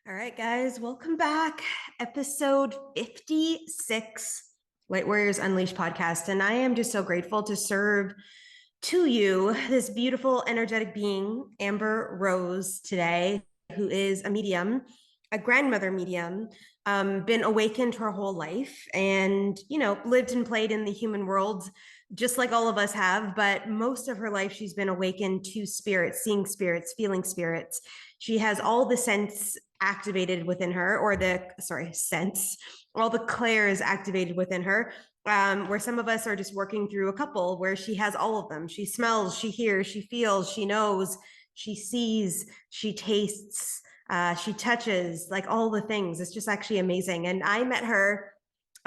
All right, guys, welcome back. Episode 56, Light Warriors Unleashed podcast. And I am just so grateful to serve to you this beautiful, energetic being, Amber Rose, today, who is a medium, a grandmother medium, been awakened her whole life and, lived and played in the human world just like all of us have. But most of her life, she's been awakened to spirits, seeing spirits, feeling spirits. She has all the sense activated within her, sense, all the clairs activated within her. Where some of us are just working through a couple where she has all of them. She smells, she hears, she feels, she knows, she sees, she tastes, she touches, like all the things. It's just actually amazing. And I met her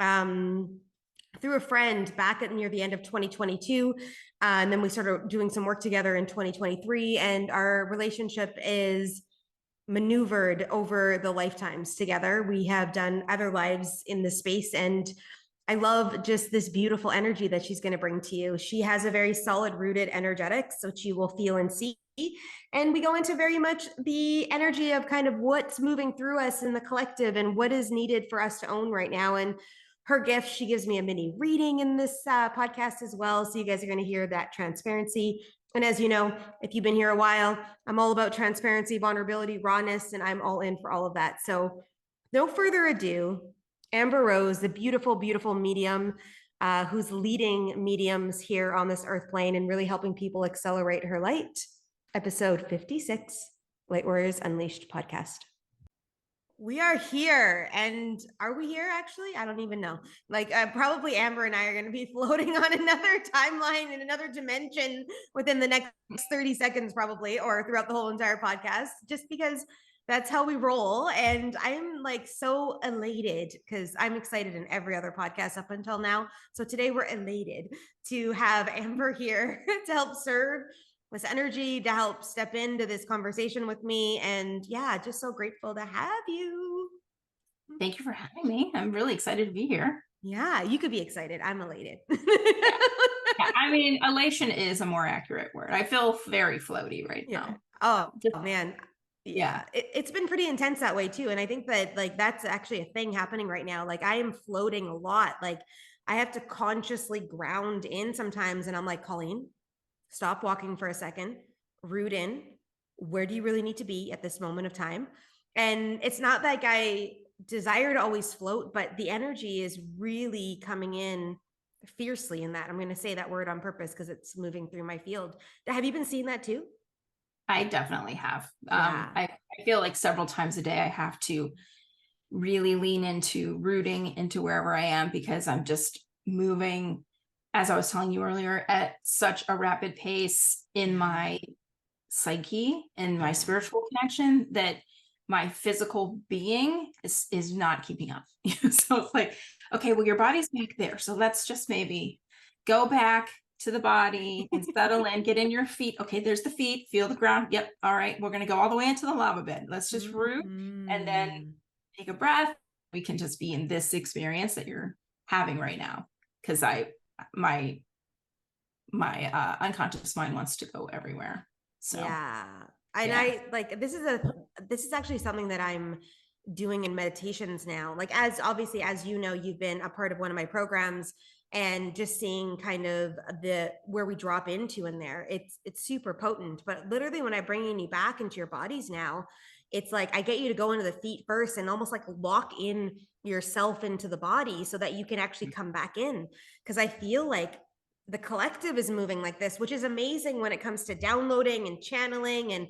through a friend back at near the end of 2022. And then we started doing some work together in 2023. And our relationship is maneuvered over the lifetimes together. We have done other lives in this space, and I love just this beautiful energy that she's going to bring to you. She has a very solid rooted energetic, so you will feel and see. And we go into very much the energy of kind of what's moving through us in the collective and what is needed for us to own right now. And her gift, she gives me a mini reading in this podcast as well. So you guys are going to hear that transparency. And as you know, if you've been here a while, I'm all about transparency, vulnerability, rawness, and I'm all in for all of that. So no further ado, Amber Rose, the beautiful, beautiful medium who's leading mediums here on this earth plane and really helping people accelerate her light. Episode 56, Light Warriors Unleashed podcast. We are here. And are we here actually? I don't even know. Probably Amber and I are going to be floating on another timeline in another dimension within the next 30 seconds, probably, or throughout the whole entire podcast, just because that's how we roll. And I'm so elated because I'm excited in every other podcast up until now. So today we're elated to have Amber here to help serve this energy, to help step into this conversation with me. And yeah, just so grateful to have you. Thank you for having me. I'm really excited to be here. Yeah, you could be excited. I'm elated. Yeah, I mean, elation is a more accurate word. I feel very floaty right now. Oh man. Yeah. It's been pretty intense that way too. And I think that that's actually a thing happening right now. I am floating a lot. I have to consciously ground in sometimes. And I'm like, Colleen, stop walking for a second, root in. Where do you really need to be at this moment of time? And it's not like I desire to always float, but the energy is really coming in fiercely in that. I'm going to say that word on purpose because it's moving through my field. Have you been seeing that too? I definitely have. Yeah. I feel like several times a day I have to really lean into rooting into wherever I am because I'm just moving, as I was telling you earlier, at such a rapid pace in my psyche and my spiritual connection that my physical being is not keeping up. So it's like, okay, well, your body's back there. So let's just maybe go back to the body and settle in, get in your feet. Okay, there's the feet, feel the ground. Yep. All right. We're going to go all the way into the lava bed. Let's just root and then take a breath. We can just be in this experience that you're having right now. Cause my unconscious mind wants to go everywhere. So yeah. And yeah. This is actually something that I'm doing in meditations now. As obviously, as you know, you've been a part of one of my programs and just seeing kind of where we drop into in there. It's super potent, but literally when I bring you back into your bodies now, it's like, I get you to go into the feet first and almost lock in yourself into the body so that you can actually come back in. Cause I feel like the collective is moving like this, which is amazing when it comes to downloading and channeling and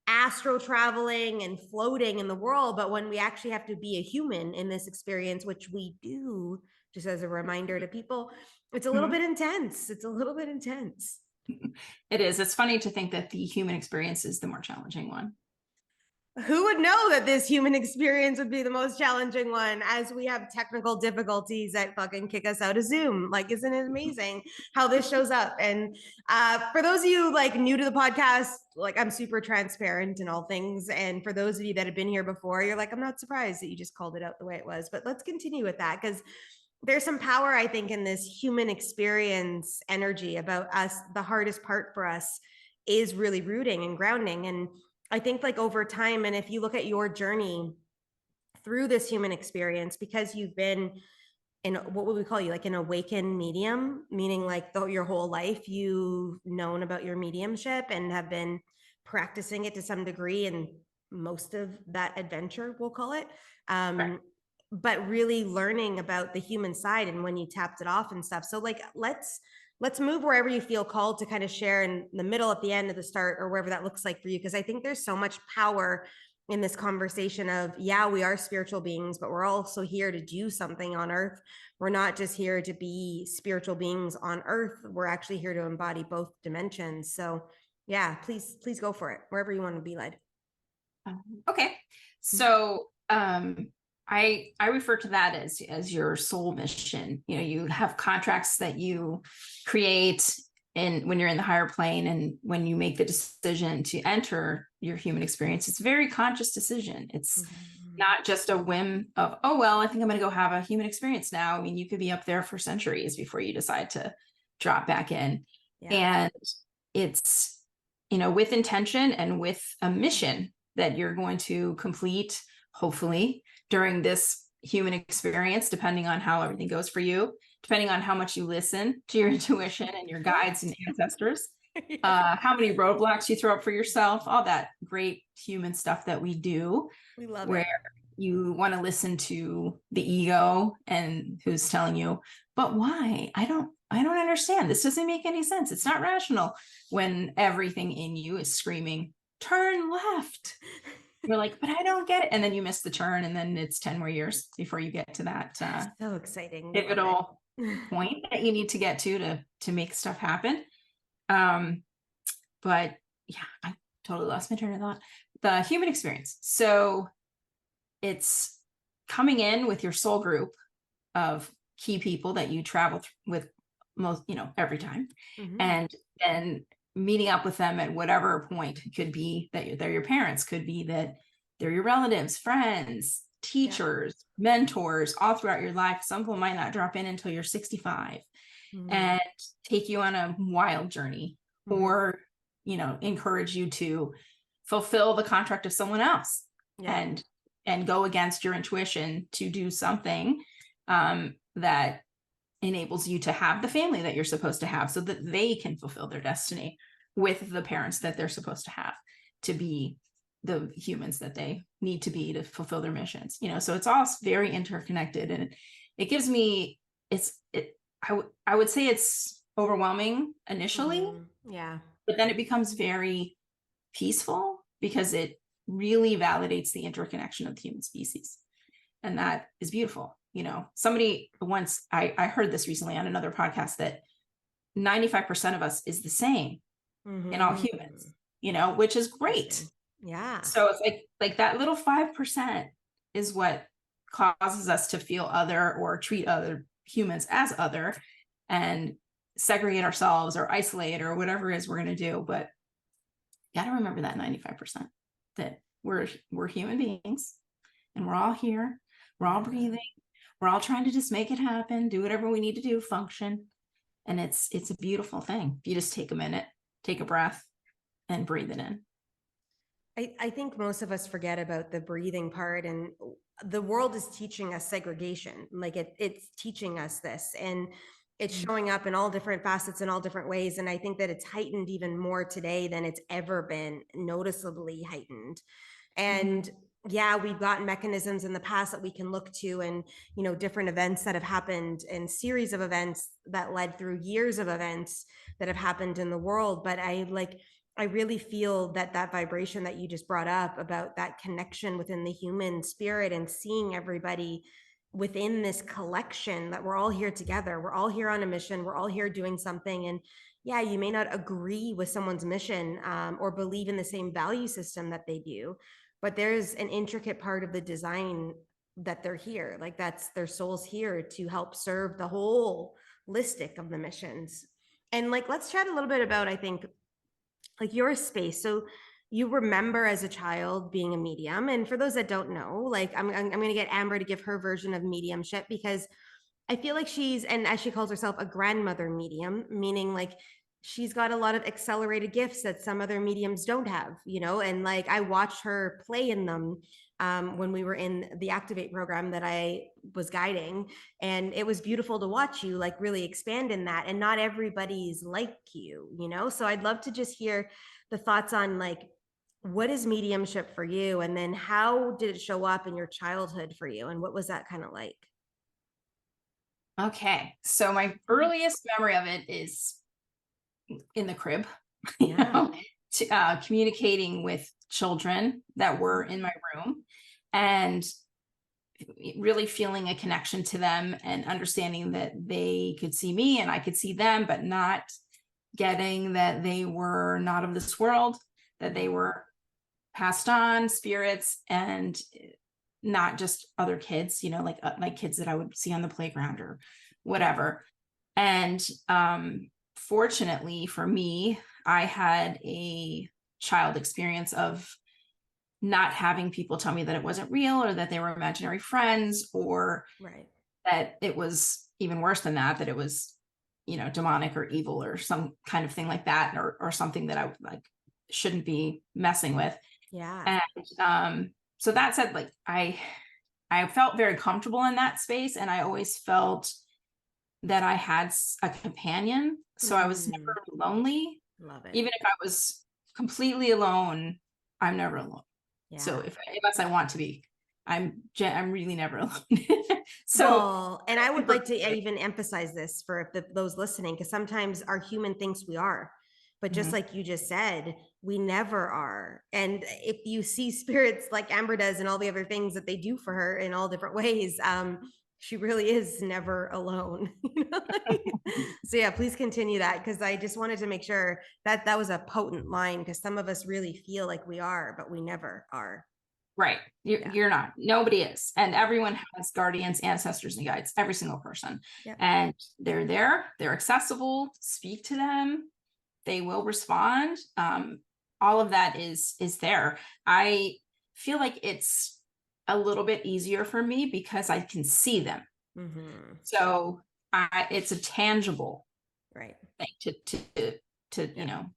astro traveling and floating in the world. But when we actually have to be a human in this experience, which we do, just as a reminder to people, it's a little bit intense. It's a little bit intense. It is. It's funny to think that the human experience is the more challenging one. Who would know that this human experience would be the most challenging one as we have technical difficulties that fucking kick us out of Zoom? Isn't it amazing how this shows up? And for those of you new to the podcast, I'm super transparent in all things. And for those of you that have been here before, you're I'm not surprised that you just called it out the way it was, but let's continue with that because there's some power, I think, in this human experience energy about us. The hardest part for us is really rooting and grounding. And I think over time, and if you look at your journey, through this human experience, because you've been in, what would we call you, like an awakened medium, meaning like your whole life you've known about your mediumship and have been practicing it to some degree, and most of that adventure, we'll call it. Right. But really learning about the human side and when you tapped it off and stuff. So like, let's move wherever you feel called to kind of share, in the middle, at the end, at the start, or wherever that looks like for you. Because I think there's so much power in this conversation of, yeah, we are spiritual beings, but we're also here to do something on earth. We're not just here to be spiritual beings on earth. We're actually here to embody both dimensions. So yeah, please go for it, wherever you want to be led. Okay. So I refer to that as your soul mission. You know, you have contracts that you create when you're in the higher plane, and when you make the decision to enter your human experience, it's a very conscious decision. It's not just a whim of, oh, well, I think I'm going to go have a human experience now. I mean, you could be up there for centuries before you decide to drop back in. Yeah. And it's, you know, with intention and with a mission that you're going to complete, hopefully, during this human experience, depending on how everything goes for you, depending on how much you listen to your intuition and your guides and ancestors, how many roadblocks you throw up for yourself, all that great human stuff that we do. We love where it. you want to listen to the ego and who's telling you, but why? I don't understand. This doesn't make any sense. It's not rational, when everything in you is screaming, turn left. You're like, but I don't get it. And then you miss the turn, and then it's 10 more years before you get to that So exciting. pivotal point that you need to get to make stuff happen. But yeah, I totally lost my train of thought. The human experience. So it's coming in with your soul group of key people that you travel with most, you know, every time, and then meeting up with them at whatever point. It could be that they're your parents, could be that they're your relatives, friends, teachers, mentors, all throughout your life. Some people might not drop in until you're 65 and take you on a wild journey, or, you know, encourage you to fulfill the contract of someone else, and go against your intuition to do something that enables you to have the family that you're supposed to have, so that they can fulfill their destiny with the parents that they're supposed to have, to be the humans that they need to be to fulfill their missions. You know, so it's all very interconnected, and it gives me, I would say it's overwhelming initially, but then it becomes very peaceful, because it really validates the interconnection of the human species. And that is beautiful. You know, somebody once, I heard this recently on another podcast, that 95% of us is the same in all humans, you know, which is great. Yeah. So it's like that little 5% is what causes us to feel other, or treat other humans as other, and segregate ourselves or isolate or whatever it is we're going to do. But you got to remember that 95%, that we're human beings, and we're all here. We're all breathing. We're all trying to just make it happen, do whatever we need to do, function. And it's a beautiful thing. You just take a minute, take a breath, and breathe it in. I think most of us forget about the breathing part, and the world is teaching us segregation. Like it's teaching us this, and it's showing up in all different facets in all different ways. And I think that it's heightened even more today than it's ever been, noticeably heightened. And yeah, we've got mechanisms in the past that we can look to, and, you know, different events that have happened, and series of events that led through years of events that have happened in the world. But I really feel that vibration that you just brought up about that connection within the human spirit, and seeing everybody within this collection, that we're all here together. We're all here on a mission. We're all here doing something. And yeah, you may not agree with someone's mission, or believe in the same value system that they do, but there's an intricate part of the design that they're here. Like that's their souls here to help serve the whole holistic of the missions. And like, let's chat a little bit about, I think, like your space. So you remember as a child being a medium. And for those that don't know, like I'm going to get Amber to give her version of mediumship, because I feel like she's, and as she calls herself, a grandmother medium, meaning like she's got a lot of accelerated gifts that some other mediums don't have, you know, and like I watched her play in them when we were in the Activate program that I was guiding. And it was beautiful to watch you like really expand in that. And not everybody's like you know? So I'd love to just hear the thoughts on like, what is mediumship for you? And then how did it show up in your childhood for you? And what was that kind of like? Okay. So my earliest memory of it is in the crib, you Yeah. know, communicating with children that were in my room and really feeling a connection to them and understanding that they could see me and I could see them, but not getting that they were not of this world, that they were passed on spirits and not just other kids, you know, like kids that I would see on the playground or whatever. And fortunately for me, I had a child experience of not having people tell me that it wasn't real or that they were imaginary friends or Right. that it was even worse than that, that it was, you know, demonic or evil or some kind of thing like that, or something that I like shouldn't be messing with. Yeah. And so that said, like I felt very comfortable in that space, and I always felt that I had a companion. So I was never lonely. Love it. Even if I was completely alone, I'm never alone. Yeah. So unless I want to be, I'm really never alone. So well, and I would like to even emphasize this for those listening, because sometimes our human thinks we are, but just like you just said, we never are. And if you see spirits like Amber does and all the other things that they do for her in all different ways, she really is never alone. So yeah, please continue that, because I just wanted to make sure that that was a potent line, because some of us really feel like we are, but we never are. Right. You're not. Nobody is. And everyone has guardians, ancestors, and guides, every single person. Yep. And they're there, they're accessible, speak to them, they will respond. All of that is there. I feel like it's a little bit easier for me because I can see them. So it's a tangible right thing to you know,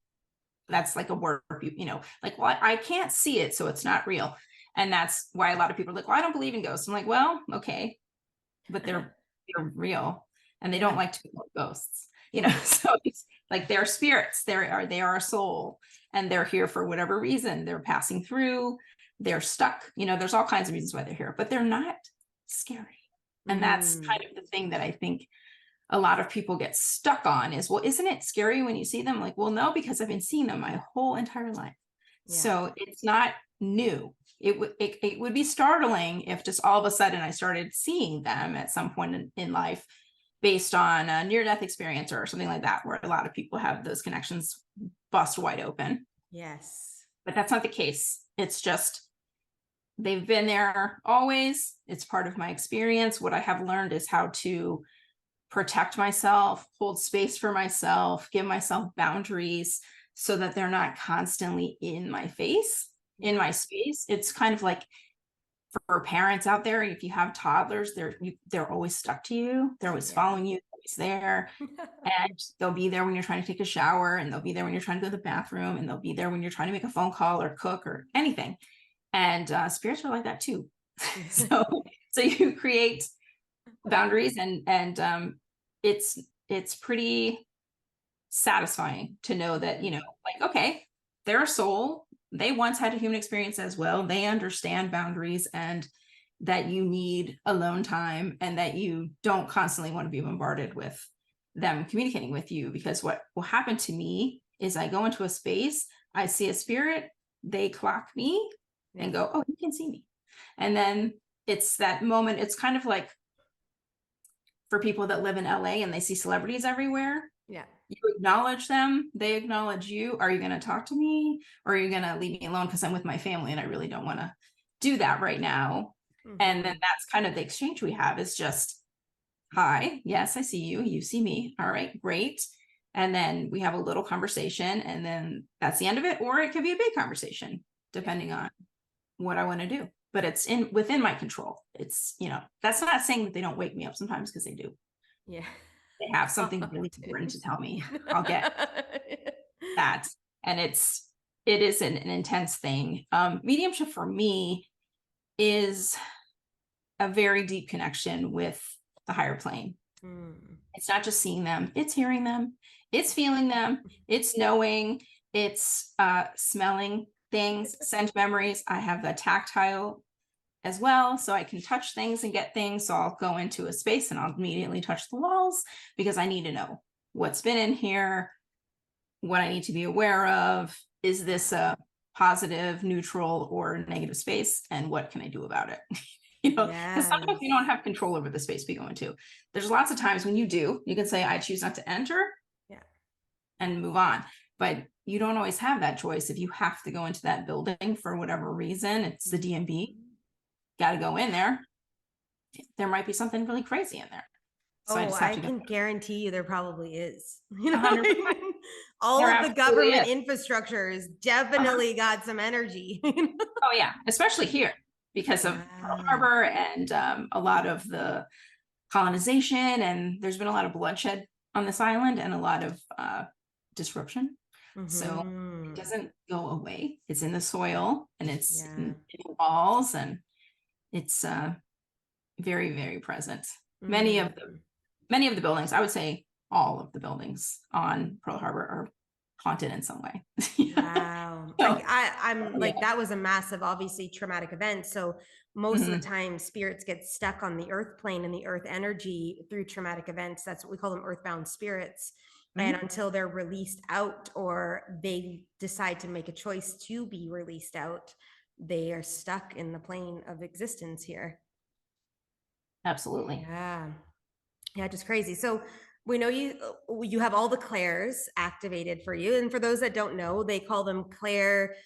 that's like a word, you know, like, well, I can't see it, so it's not real. And that's why a lot of people are like, well, I don't believe in ghosts. I'm like, well, okay, but they're real, and they don't like to be called ghosts, you know. So it's like they're spirits. They are a soul, and they're here for whatever reason. They're passing through. They're stuck. You know, there's all kinds of reasons why they're here, but they're not scary. And that's kind of the thing that I think a lot of people get stuck on is, well, isn't it scary when you see them? Like, well, no, because I've been seeing them my whole entire life. Yeah. So it's not new. It would be startling if just all of a sudden I started seeing them at some point in life based on a near-death experience or something like that, where a lot of people have those connections bust wide open. Yes. But that's not the case. It's just they've been there always. It's part of my experience. What I have learned is how to protect myself, hold space for myself, give myself boundaries so that they're not constantly in my face, in my space. It's kind of like for parents out there, if you have toddlers, they're always stuck to you. They're always following you, always there. And they'll be there when you're trying to take a shower, and they'll be there when you're trying to go to the bathroom, and they'll be there when you're trying to make a phone call or cook or anything. And spirits are like that too. So you create boundaries, and it's pretty satisfying to know that, you know, like, okay, they're a soul. They once had a human experience as well. They understand boundaries, and that you need alone time, and that you don't constantly want to be bombarded with them communicating with you. Because what will happen to me is I go into a space, I see a spirit, they clock me and go, oh, you can see me. And then it's that moment. It's kind of like for people that live in LA and they see celebrities everywhere. Yeah. You acknowledge them, they acknowledge you. Are you going to talk to me, or are you going to leave me alone because I'm with my family and I really don't want to do that right now? And then that's kind of the exchange we have, is just, hi, yes, I see you, you see me. All right, great. And then we have a little conversation, and then that's the end of it. Or it could be a big conversation, depending on what I want to do. But it's within my control. It's, you know, that's not saying that they don't wake me up sometimes, because they do. Yeah. they have something really important to tell me, I'll get that. And it is an intense thing. Mediumship for me is a very deep connection with the higher plane. It's not just seeing them, it's hearing them, it's feeling them, it's knowing, it's smelling things, sense memories. I have the tactile as well, so I can touch things and get things. So I'll go into a space and I'll immediately touch the walls because I need to know what's been in here, what I need to be aware of. Is this a positive, neutral, or negative space, and what can I do about it? Because sometimes we don't have control over the space we go into. There's lots of times when you do, you can say, I choose not to enter, and move on. But you don't always have that choice. If you have to go into that building for whatever reason, it's the DMB, got to go in there. There might be something really crazy in there. So I can guarantee you there probably is. All there of the government infrastructure has definitely got some energy. Oh yeah, especially here because of Pearl Harbor and a lot of the colonization, and there's been a lot of bloodshed on this island and a lot of disruption. So it doesn't go away. It's in the soil and it's in the walls, and it's very, very present. Many of the buildings, I would say all of the buildings on Pearl Harbor are haunted in some way. Wow. So, I'm like, that was a massive, obviously traumatic event. So most of the time spirits get stuck on the earth plane and the earth energy through traumatic events. That's what we call them, earthbound spirits. And until they're released out or they decide to make a choice to be released out, they are stuck in the plane of existence here. Absolutely. Yeah, just crazy. So we know you have all the clairs activated for you, and for those that don't know, they call them clair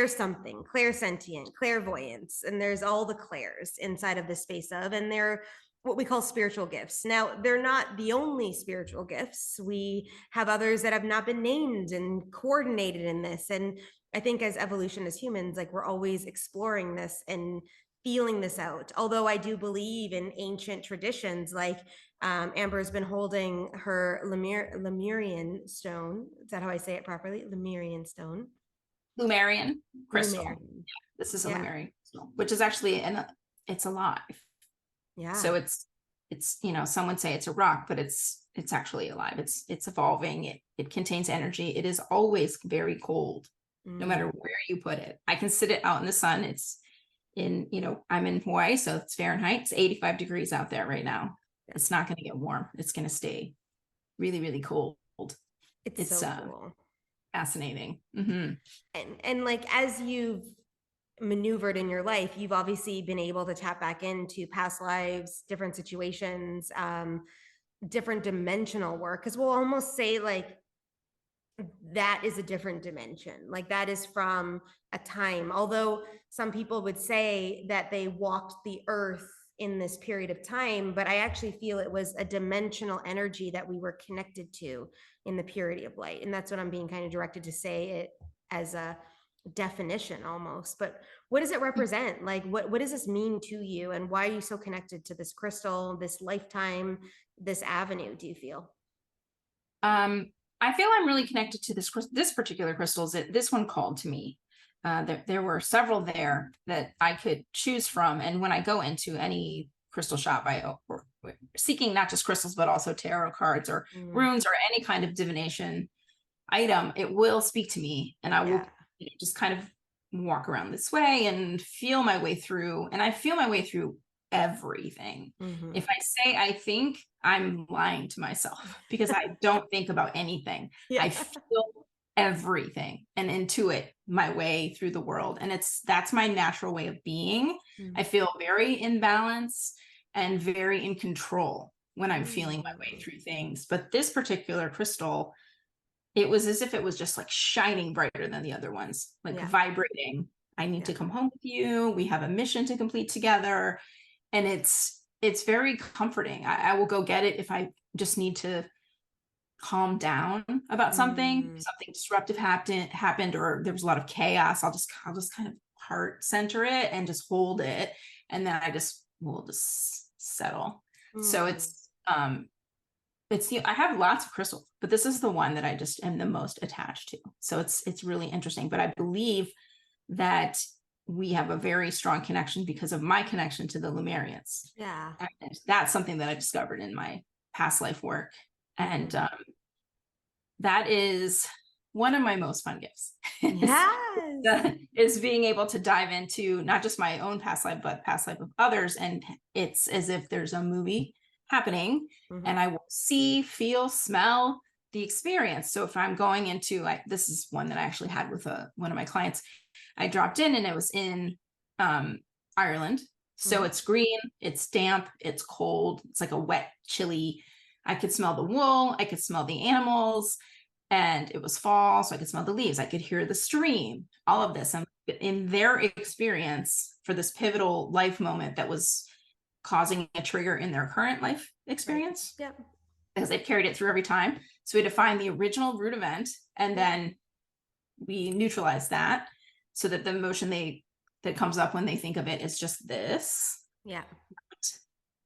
something, clairsentient, clairvoyance, and there's all the clairs inside of the space of, and they're what we call spiritual gifts. Now, they're not the only spiritual gifts. We have others that have not been named and coordinated in this. And I think as evolution, as humans, like we're always exploring this and feeling this out. Although I do believe in ancient traditions, like Amber has been holding her Lemurian stone. Is that how I say it properly? Lemurian stone. Lumerian crystal. Lumerian. This is a Lumerian crystal, which is actually it's alive. Yeah. So it's some would say it's a rock, but it's actually alive. It's evolving. It contains energy. It is always very cold, no matter where you put it. I can sit it out in the sun. It's in, I'm in Hawaii, so it's Fahrenheit. It's 85 degrees out there right now. It's not going to get warm. It's going to stay really, really cold. It's so cool. Fascinating. And like, as you've maneuvered in your life, you've obviously been able to tap back into past lives, different situations, different dimensional work. Because we'll almost say like that is a different dimension. Like that is from a time, although some people would say that they walked the earth in this period of time, but I actually feel it was a dimensional energy that we were connected to in the purity of light. And that's what I'm being kind of directed to say it as a definition almost. But what does it represent? Like what does this mean to you, and why are you so connected to this crystal, this lifetime, this avenue, do you feel? I feel I'm really connected to this particular crystal. This one called to me. There were several there that I could choose from, and when I go into any crystal shop, or seeking not just crystals but also tarot cards or runes or any kind of divination item, it will speak to me, and I will just kind of walk around this way and feel my way through. And I feel my way through everything. If I say I think, I'm lying to myself because I don't think about anything. I feel everything and intuit my way through the world. And that's my natural way of being. I feel very in balance and very in control when I'm feeling my way through things. But this particular crystal, it was as if it was just like shining brighter than the other ones, like vibrating. I need to come home with you. We have a mission to complete together. And it's very comforting. I will go get it if I just need to calm down about something disruptive happened, or there was a lot of chaos. I'll just kind of heart center it and just hold it. And then will just settle. So it's I have lots of crystals, but this is the one that I just am the most attached to. So it's really interesting. But I believe that we have a very strong connection because of my connection to the Lemurians. Yeah. And that's something that I discovered in my past life work. And that is one of my most fun gifts. Yes. Is being able to dive into not just my own past life, but past life of others. And it's as if there's a movie happening and I will see, feel, smell the experience. So if I'm going into, like, this is one that I actually had with one of my clients. I dropped in and it was in Ireland. So it's green, it's damp, it's cold, it's like a wet, chilly. I could smell the wool, I could smell the animals, and it was fall, so I could smell the leaves, I could hear the stream, all of this. And in their experience for this pivotal life moment that was causing a trigger in their current life experience, Yep. because they've carried it through every time. So we had to find the original root event, and then we neutralize that so that the emotion that comes up when they think of it is just this. Yeah.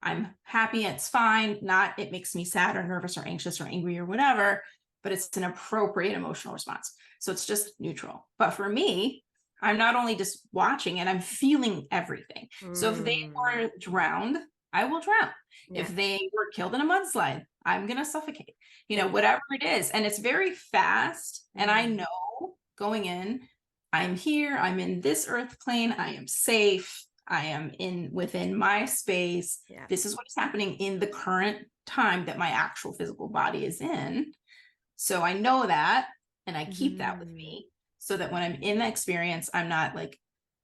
I'm happy, it's fine, not it makes me sad or nervous or anxious or angry or whatever, but it's an appropriate emotional response. So it's just neutral. But for me, I'm not only just watching it, I'm feeling everything. So if they were drowned, I will drown. Yeah. If they were killed in a mudslide, I'm going to suffocate, whatever it is. And it's very fast. And I know going in, I'm here, I'm in this earth plane, I am safe, I am within my space. Yeah. This is what's happening in the current time that my actual physical body is in. So I know that, and I keep that with me so that when I'm in the experience, I'm not like,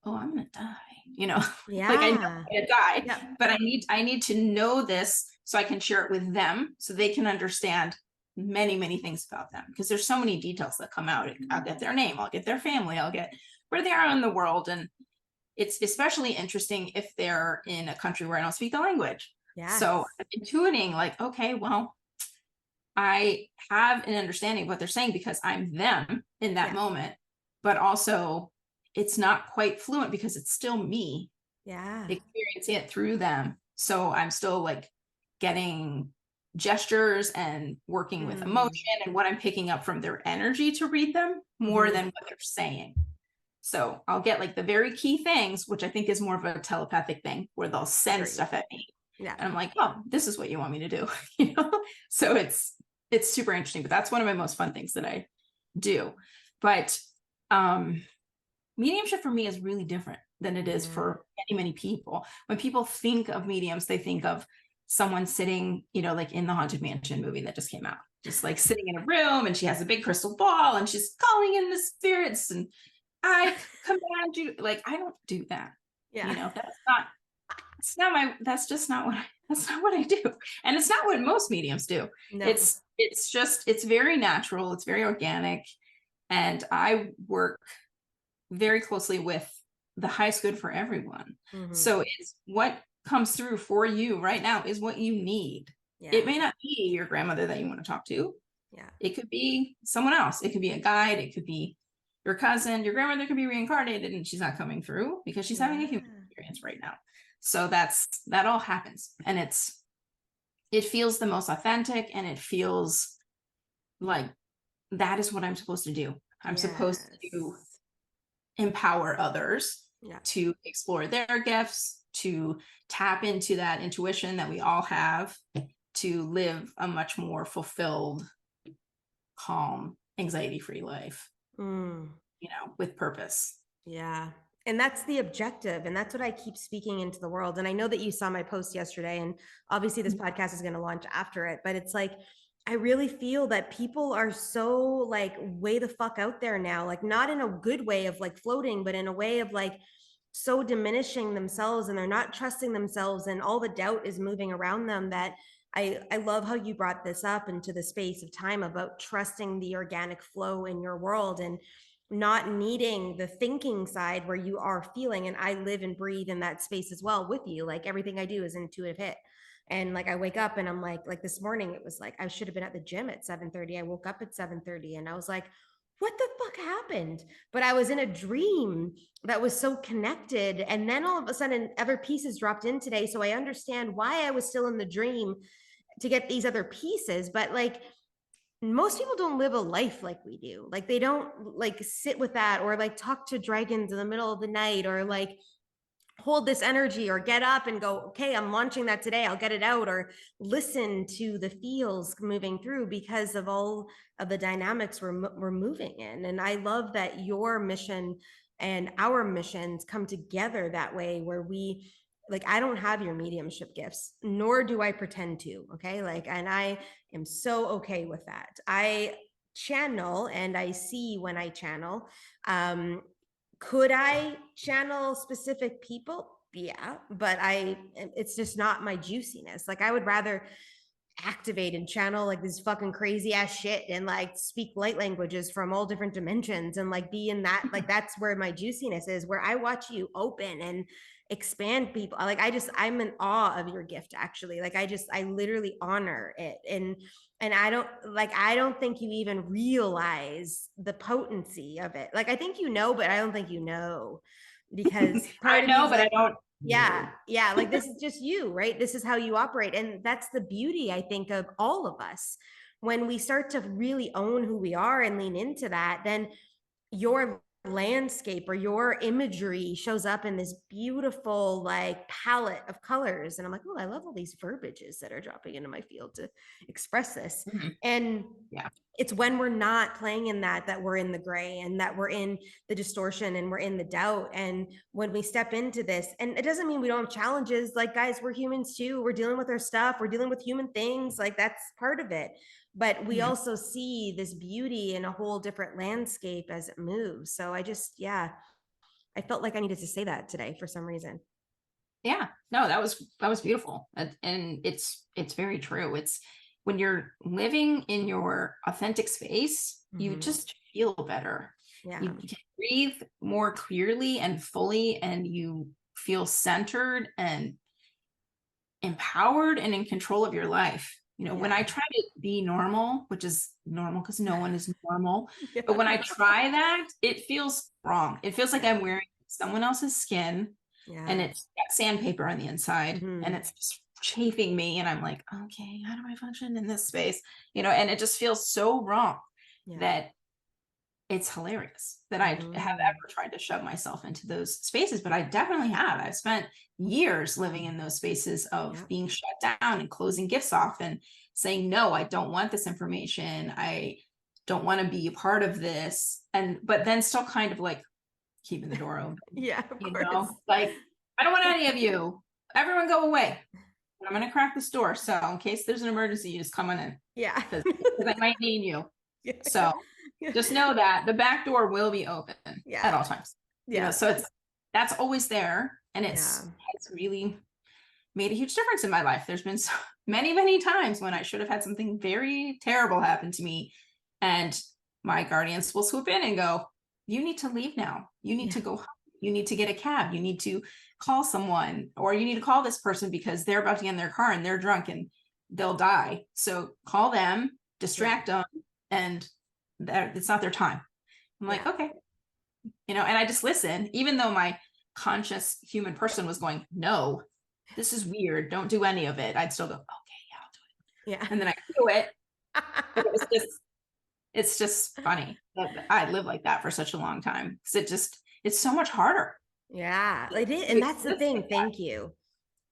oh, I'm going to die, like I know I'm going to die, but I need to know this so I can share it with them so they can understand many, many things about them, because there's so many details that come out. I'll get their name, I'll get their family, I'll get where they are in the world. And it's especially interesting if they're in a country where I don't speak the language. So I'm intuiting like, okay, well, I have an understanding of what they're saying because I'm them in that moment, but also it's not quite fluent because it's still me experiencing it through them. So I'm still like getting gestures and working with emotion and what I'm picking up from their energy to read them more than what they're saying. So I'll get like the very key things, which I think is more of a telepathic thing where they'll send stuff at me. And I'm like, oh, this is what you want me to do. So it's super interesting, but that's one of my most fun things that I do. But mediumship for me is really different than it is for many, many people. When people think of mediums, they think of someone sitting, like in the Haunted Mansion movie that just came out, just like sitting in a room and she has a big crystal ball and she's calling in the spirits and I command you. Like, I don't do that. That's just not what I do. And it's not what most mediums do. No. It's very natural. It's very organic. And I work very closely with the highest good for everyone. So it's what comes through for you right now is what you need. It may not be your grandmother that you want to talk to. It could be someone else. It could be a guide. It could be your cousin. Your grandmother could be reincarnated and she's not coming through because she's having a human experience right now. So that all happens. And it feels the most authentic and it feels like that is what I'm supposed to do. I'm supposed to empower others to explore their gifts, to tap into that intuition that we all have, to live a much more fulfilled, calm, anxiety-free life, with purpose. Yeah. And that's the objective. And that's what I keep speaking into the world. And I know that you saw my post yesterday, and obviously this podcast is going to launch after it, but it's like, I really feel that people are so like way the fuck out there now, like not in a good way of like floating, but in a way of like so diminishing themselves, and they're not trusting themselves, and all the doubt is moving around them. That I love how you brought this up into the space of time about trusting the organic flow in your world and not needing the thinking side where you are feeling. And I live and breathe in that space as well with you. Like everything I do is intuitive hit. And like I wake up and I'm like this morning, it was like I should have been at the gym at 7:30. I woke up at 7:30 and I was like, what the fuck happened? But I was in a dream that was so connected. And then all of a sudden, other pieces dropped in today. So I understand why I was still in the dream to get these other pieces. But like, most people don't live a life like we do. Like they don't like sit with that or like talk to dragons in the middle of the night or like hold this energy or get up and go, okay, I'm launching that today, I'll get it out, or listen to the feels moving through because of all of the dynamics we're moving in. And I love that your mission and our missions come together that way, where we like, I don't have your mediumship gifts, nor do I pretend to. Okay. Like, and I am so okay with that. I channel and I see when I channel. Could I channel specific people? Yeah, but it's just not my juiciness. Like I would rather activate and channel like this fucking crazy ass shit and like speak light languages from all different dimensions and like be in that, like that's where my juiciness is, where I watch you open and expand people. Like I'm in awe of your gift, actually. Like I literally honor it. And I don't think you even realize the potency of it. Like I think you know, but I don't think you know, because part I of me know, is but I like, don't. yeah, like this is just you, right? This is how you operate. And that's the beauty, I think, of all of us. When we start to really own who we are and lean into that, then your landscape or your imagery shows up in this beautiful like palette of colors. And I'm like, oh, I love all these verbiages that are dropping into my field to express this. Mhm. And Yeah. it's when we're not playing in that we're in the gray and that we're in the distortion and we're in the doubt. And when we step into this, and it doesn't mean we don't have challenges, like guys, we're humans too, we're dealing with our stuff, we're dealing with human things, like that's part of it. But we also see this beauty in a whole different landscape as it moves. So I felt like I needed to say that today for some reason. Yeah, no, that was beautiful. And it's very true. It's when you're living in your authentic space, you just feel better. Yeah. You can breathe more clearly and fully, and you feel centered and empowered and in control of your life. You know, when I try to be normal, which is normal because no one is normal, but when I try that, it feels wrong. It feels like I'm wearing someone else's skin, and it's got sandpaper on the inside, and it's just chafing me. And I'm like, okay, how do I function in this space? You know, and it just feels so wrong that it's hilarious that I have ever tried to shove myself into those spaces, but I definitely have. I've spent years living in those spaces of being shut down and closing gifts off and saying, no, I don't want this information. I don't want to be a part of this. But then still kind of like keeping the door open. Yeah, of you course. know, like, I don't want any of you. Everyone go away. I'm going to crack this door. So in case there's an emergency, you just come on in. Yeah. Because I might need you. So just know that the back door will be open at all times. You know, so that's always there. And it's really made a huge difference in my life. There's been so many times when I should have had something very terrible happen to me, and my guardians will swoop in and go, you need to leave now. You need to go home. You need to get a cab. You need to call someone, or you need to call this person because they're about to get in their car and they're drunk and they'll die. So call them, distract them, and it's not their time. I'm like, okay, you know, and I just listen, even though my conscious human person was going, no, this is weird, don't do any of it. I'd still go, okay, yeah, I'll do it. And then I do it. But it's just funny that I live like that for such a long time, because it's so much harder. Yeah, it is. And that's the thing. Thank you.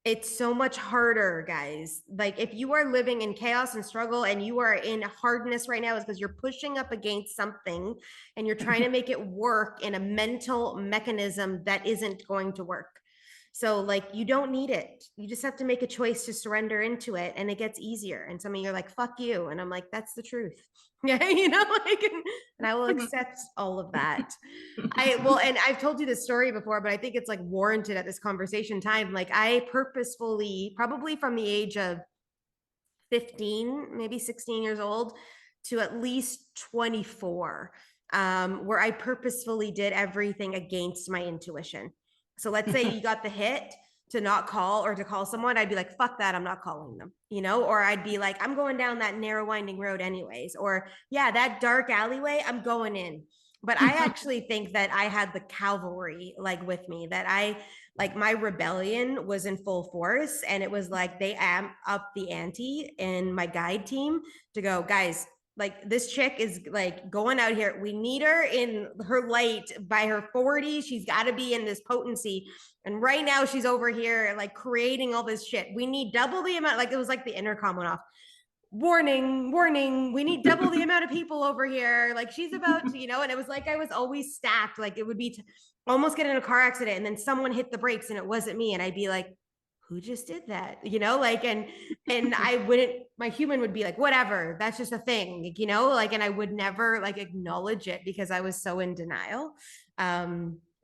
It's so much harder, guys. Like if you are living in chaos and struggle and you are in hardness right now, is because you're pushing up against something and you're trying to make it work in a mental mechanism that isn't going to work. So like, you don't need it. You just have to make a choice to surrender into it, and it gets easier. And some of you are like, fuck you. And I'm like, that's the truth. Yeah. You know, like, and I will accept all of that. And I've told you this story before, but I think it's like warranted at this conversation time. Like I purposefully, probably from the age of 15, maybe 16 years old to at least 24, where I purposefully did everything against my intuition. So let's say you got the hit to not call or to call someone, I'd be like, fuck that, I'm not calling them, you know, or I'd be like, I'm going down that narrow winding road anyways, or yeah, that dark alleyway, I'm going in. But I actually think that I had the cavalry like with me, that like my rebellion was in full force. And it was like they amp up the ante in my guide team to go, guys, like this chick is like going out here. We need her in her light by her 40s. She's got to be in this potency. And right now she's over here like creating all this shit. We need double the amount. Like it was like the intercom went off. Warning, warning, we need double the amount of people over here. Like she's about to, and it was like I was always stacked. Like it would be almost get in a car accident and then someone hit the brakes and it wasn't me. And I'd be like, who just did that? Like, and I wouldn't, my human would be like, whatever, that's just a thing, like, and I would never like acknowledge it because I was so in denial.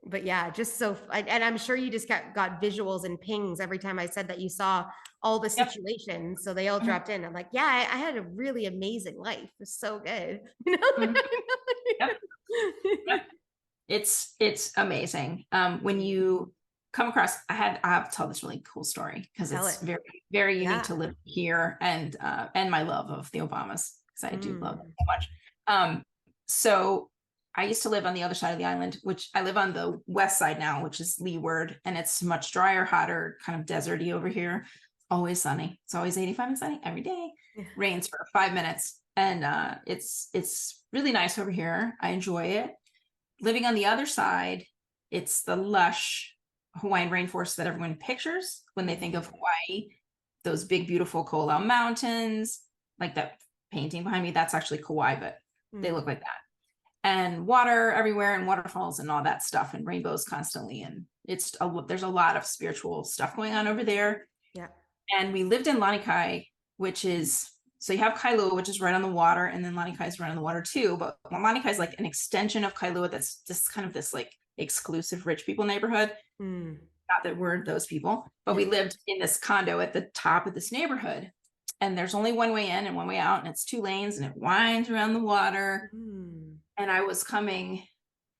But yeah, just so, and I'm sure you just got visuals and pings every time I said that you saw all the situations. So they all dropped in. I'm like, yeah, I had a really amazing life. It was so good. Yep. Yep. It's amazing. When you come across, I have to tell this really cool story because it's very, very unique to live here and my love of the Obamas, because I do love them so much. So I used to live on the other side of the island, which I live on the west side now, which is Leeward, and it's much drier, hotter, kind of deserty over here. Always sunny. It's always 85 and sunny every day. Rains for 5 minutes, and it's really nice over here. I enjoy it. Living on the other side, it's the lush Hawaiian rainforest that everyone pictures when they think of Hawaii. Those big, beautiful Ko'olau mountains, like that painting behind me, that's actually Kauai, but they look like that. And water everywhere and waterfalls and all that stuff and rainbows constantly. And there's a lot of spiritual stuff going on over there. Yeah. And we lived in Lanikai, which is, so you have Kailua, which is right on the water, and then Lanikai is right on the water too. But Lanikai is like an extension of Kailua that's just kind of this like exclusive rich people neighborhood. Not that we're those people, but we lived in this condo at the top of this neighborhood. And there's only one way in and one way out, and it's 2 lanes, and it winds around the water. And I was coming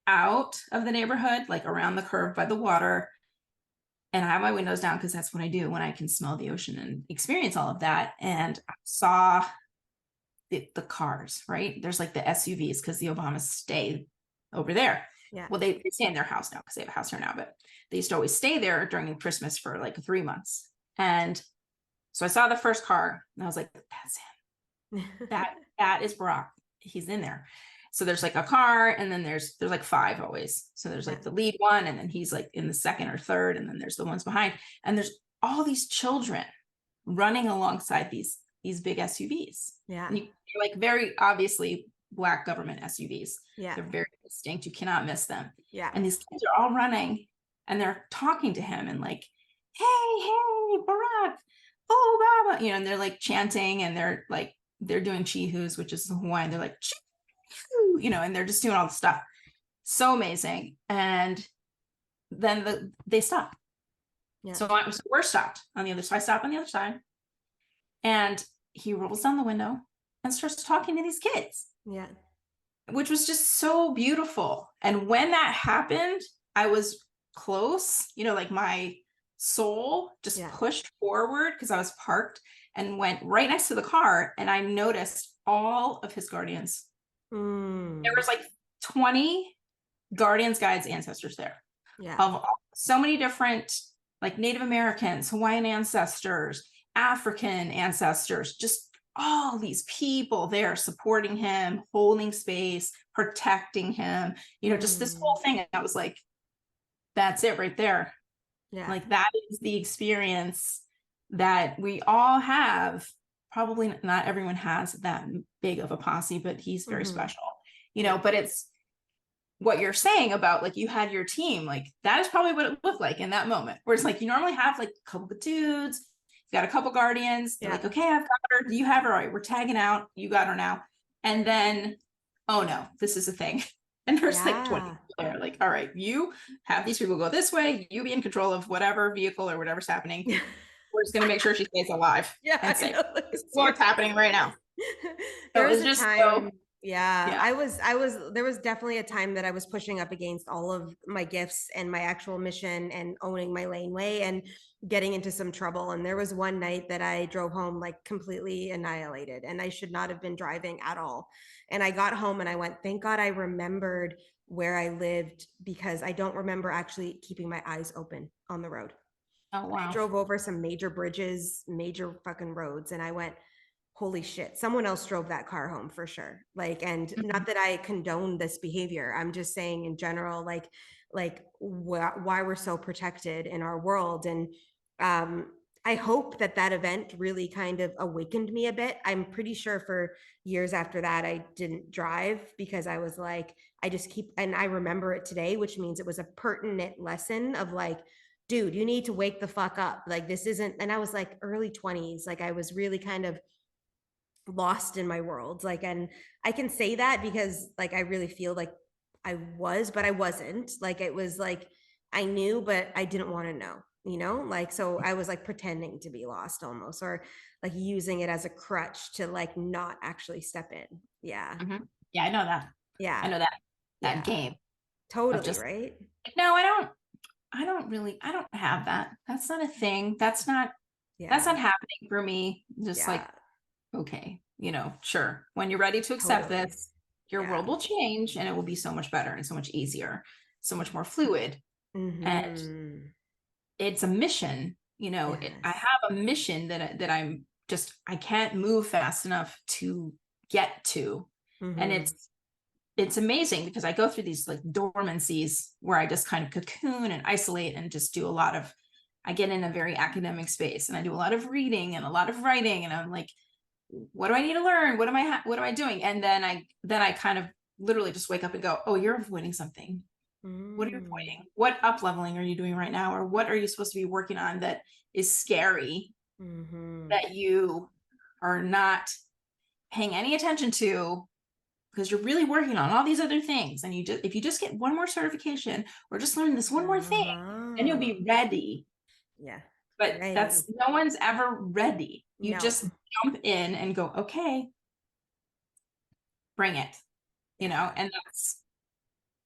out of the neighborhood, like around the curve by the water. And I have my windows down because that's what I do when I can smell the ocean and experience all of that. And I saw the cars, right? There's like the SUVs because the Obamas stay over there. Yeah. Well, they stay in their house now because they have a house here now, but they used to always stay there during Christmas for like 3 months. And so I saw the first car and I was like, that's him. that is Barack. He's in there. So there's like a car, and then there's like 5 always. So there's like the lead one, and then he's like in the second or third, and then there's the ones behind, and there's all these children running alongside these big SUVs. Yeah. And you're like very obviously Black government SUVs. Yeah. They're very distinct. You cannot miss them. Yeah. And these kids are all running and they're talking to him and like, hey, Barack, oh, Obama, and they're like chanting, and they're doing chihus, which is Hawaiian. They're like, and they're just doing all the stuff. So amazing. And then they stop. Yeah. So we're stopped on the other side. I stop on the other side, and he rolls down the window and starts talking to these kids. Yeah. Which was just so beautiful. And when that happened, I was close, like my soul just pushed forward because I was parked and went right next to the car, and I noticed all of his guardians. There was like 20 guardians, guides, ancestors there. Yeah. Of so many different, like Native Americans, Hawaiian ancestors, African ancestors, just all these people there supporting him, holding space, protecting him, just this whole thing. And I was like, that's it right there. Yeah. Like that is the experience that we all have. Probably not everyone has that big of a posse, but he's very special, but it's what you're saying about like, you had your team, like that is probably what it looked like in that moment, where it's like, you normally have like a couple of dudes, you got a couple guardians, they're like, okay, I've got her. Do you have her? All right, we're tagging out. You got her now. And then, oh no, this is a thing. And there's like 20 people there, like, all right, you have these people go this way, you be in control of whatever vehicle or whatever's happening. We're just going to make sure she stays alive. Yeah. And safe. This is what's happening right now. There was a time Yeah, Yeah. there was definitely a time that I was pushing up against all of my gifts and my actual mission and owning my laneway and getting into some trouble. And there was one night that I drove home like completely annihilated and I should not have been driving at all. And I got home and I went, thank God I remembered where I lived because I don't remember actually keeping my eyes open on the road. Oh, I wow. drove over some major bridges, major fucking roads, and I went, holy shit, someone else drove that car home for sure. Like, and Mhm. not that I condone this behavior. I'm just saying in general, like why we're so protected in our world. And I hope that that event really kind of awakened me a bit. I'm pretty sure for years after that, I didn't drive because I was like, I just keep, and I remember it today, which means it was a pertinent lesson of like, dude, you need to wake the fuck up. Like, this isn't, and I was like early 20s. Like, I was really kind of lost in my world. Like, and I can say that because like I really feel like I was, but I wasn't. Like, it was like I knew, but I didn't want to know, you know? Like, so I was like pretending to be lost almost, or like using it as a crutch to like not actually step in. Yeah. Mhm. Yeah, I know that. I Yeah. know that Yeah. game of Totally, just, right? no, I don't really, I don't have that. That's not a thing. That's Yeah. not happening for me. Just like, Yeah. okay, sure. When you're ready to accept Totally. this, your world Yeah. will change and it will be so much better and so much easier, so much more fluid. And Mm-hmm. it's a mission, I Yes. have a mission that I can't move fast enough to get to. And Mm-hmm. it's amazing because I go through these like dormancies where I just kind of cocoon and isolate and just do I get in a very academic space and I do a lot of reading and a lot of writing and I'm like, what do I need to learn? What am I doing? And then I kind of literally just wake up and go, oh, you're avoiding something. What are you Mm. avoiding? What up leveling are you doing right now? Or what are you supposed to be working on that is scary Mm-hmm. that you are not paying any attention to because you're really working on all these other things and if you just get one more certification or just learn this one more thing, then you'll Uh-huh. be ready. Yeah. But Right. that's no one's ever ready. You No. just jump in and go, okay, bring it, Yeah. and that's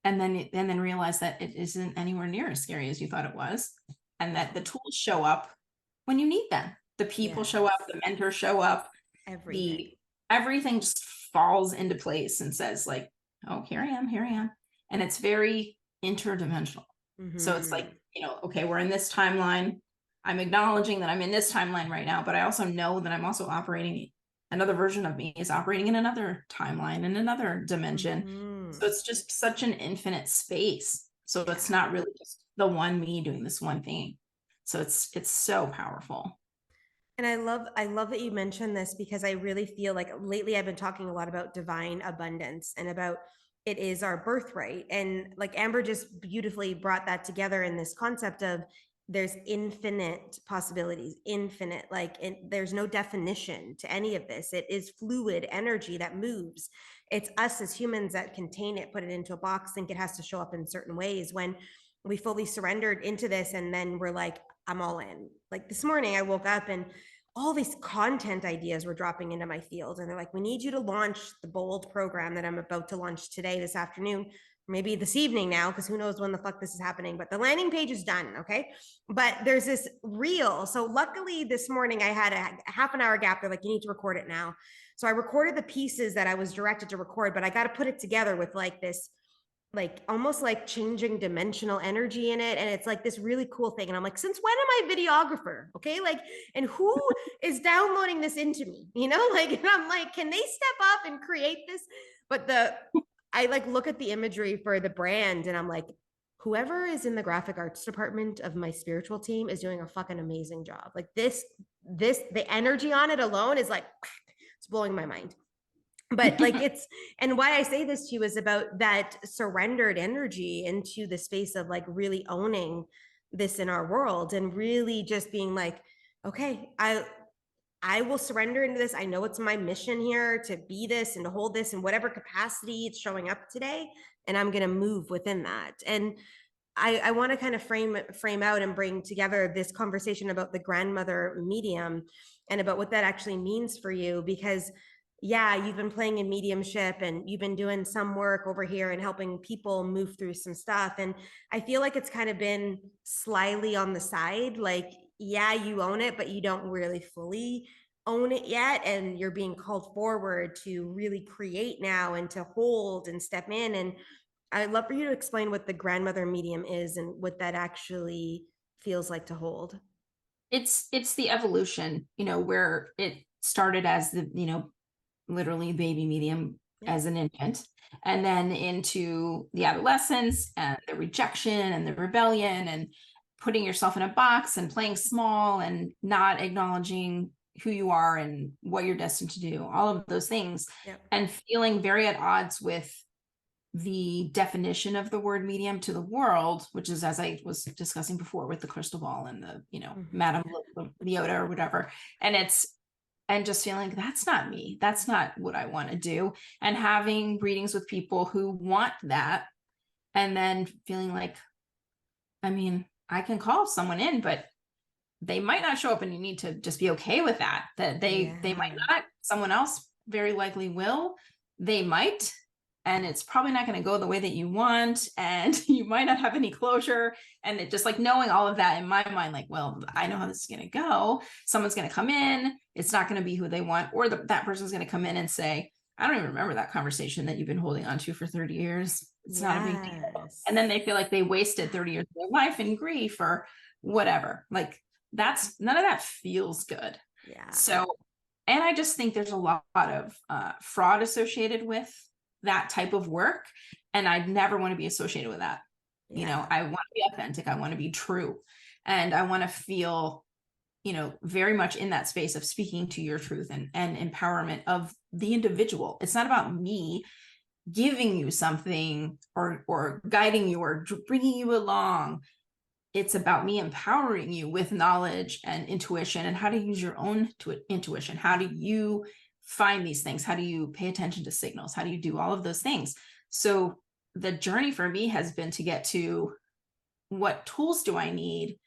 and then realize that it isn't anywhere near as scary as you thought it was, and that the No. tools show up when you need them. The people show up, Yes. the mentors show up, Everything. the everything just falls into place and says like, oh, here I am. And it's very interdimensional. So it's like, Mm-hmm. okay, we're in this timeline. I'm acknowledging that I'm in this timeline right now, but I also know that I'm also operating, another version of me is operating in another timeline, in another dimension. Mm-hmm. So it's just such an infinite space. So it's Yeah. not really just the one me doing this one thing. So it's so powerful. And I love that you mentioned this because I really feel like lately I've been talking a lot about divine abundance and about it is our birthright. And like Amber just beautifully brought that together in this concept of there's infinite possibilities, infinite, like there's no definition to any of this. It is fluid energy that moves. It's us as humans that contain it, put it into a box, think it has to show up in certain ways when we fully surrendered into this and then we're like, I'm all in. Like this morning, I woke up and all these content ideas were dropping into my field. And they're like, we need you to launch the bold program that I'm about to launch today, this afternoon, maybe this evening now, because who knows when the fuck this is happening. But the landing page is done. Okay. But there's this reel. So luckily this morning I had a half an hour gap. They're like, you need to record it now. So I recorded the pieces that I was directed to record, but I got to put it together with like this like almost like changing dimensional energy in it and it's like this really cool thing and I'm like since when am I videographer, okay, like and who is downloading this into me, you know, like and I'm like can they step up and create this, but I like look at the imagery for the brand and I'm like whoever is in the graphic arts department of my spiritual team is doing a fucking amazing job, like this the energy on it alone is like it's blowing my mind, but like it's and why I say this to you is about that surrendered energy into the space of like really owning this in our world and really just being like okay, I will surrender into this. I know it's my mission here to be this and to hold this in whatever capacity it's showing up today and I'm going to move within that. And I want to kind of frame out and bring together this conversation about the grandmother medium and about what that actually means for you because yeah, you've been playing in mediumship and you've been doing some work over here and helping people move through some stuff. And I feel like it's kind of been slyly on the side. Like, yeah, you own it, but you don't really fully own it yet. And you're being called forward to really create now and to hold and step in. And I'd love for you to explain what the grandmother medium is and what that actually feels like to hold. It's the evolution, where it started as the, literally baby medium Yeah. as an infant, and then into the adolescence and the rejection and the rebellion and putting yourself in a box and playing small and not acknowledging who you are and what you're destined to do, all of those things, Yep. and feeling very at odds with the definition of the word medium to the world, which is, as I was discussing before, with the crystal ball and the, Madame Leota or whatever. And just feeling that's not me. That's not what I want to do. And having readings with people who want that. And then feeling like, I mean, I can call someone in, but they might not show up, and you need to just be okay with that. That they might not, someone else very likely will. They might, and it's probably not going to go the way that you want, and you might not have any closure. And it just, like, knowing all of that in my mind, like, well, I know how this is going to go. Someone's going to come in, it's not going to be who they want, or that person's going to come in and say, I don't even remember that conversation that you've been holding on to for 30 years. It's not a big deal. And then they feel like they wasted 30 years of their life in grief or whatever. Like, that's, none of that feels good. Yeah. So, and I just think there's a lot of fraud associated with that type of work. And I'd never want to be associated with that. Yeah. I want to be authentic. I want to be true. And I want to feel, very much in that space of speaking to your truth and empowerment of the individual. It's not about me giving you something or guiding you or bringing you along. It's about me empowering you with knowledge and intuition and how to use your own intuition. How do you find these things? How do you pay attention to signals? How do you do all of those things? So the journey for me has been to get to, what tools do I need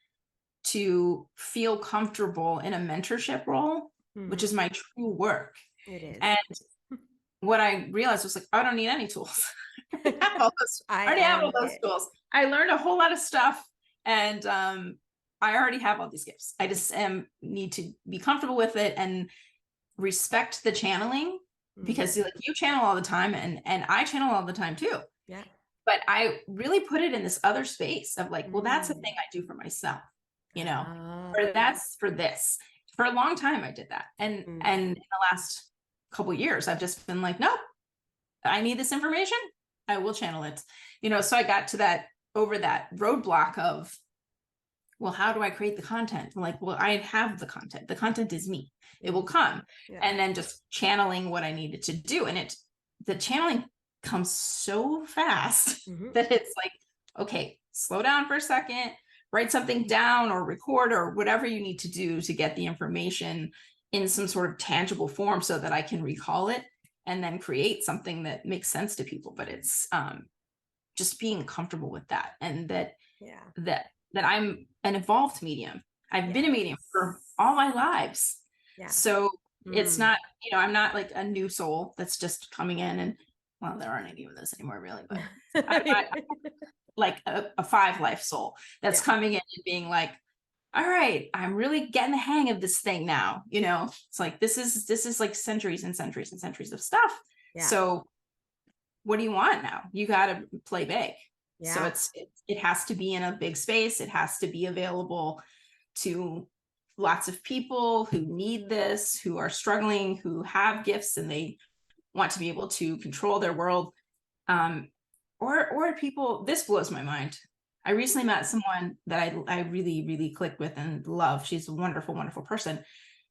to feel comfortable in a mentorship role, which is my true work. It is. And what I realized was, like, I don't need any tools. I already have all those tools. I learned a whole lot of stuff, and I already have all these gifts. I just need to be comfortable with it and respect the channeling, because like, you channel all the time, and I channel all the time too. Yeah. But I really put it in this other space of, like, well, that's a thing I do for myself, or that's for this. For a long time I did that. And in the last couple of years, I've just been like, nope, I need this information, I will channel it. So I got to that roadblock of, well, how do I create the content? Like, well, I have the content is me, it will come. And then just channeling what I needed to do. And the channeling comes so fast that it's like, okay, slow down for a second, write something down or record or whatever you need to do to get the information in some sort of tangible form so that I can recall it and then create something that makes sense to people. But it's just being comfortable with that, and that I'm an evolved medium. I've been a medium for all my lives. So it's not, I'm not like a new soul that's just coming in, and, well, there aren't any of those anymore, really, but I'm not like a 5-life soul that's coming in and being like, all right, I'm really getting the hang of this thing now. It's like, this is like centuries and centuries and centuries of stuff. So what do you want now? You got to play big. So it has to be in a big space. It has to be available to lots of people who need this, who are struggling, who have gifts, and they want to be able to control their world. Or people, this blows my mind. I recently met someone that I really, really clicked with and love. She's a wonderful, wonderful person.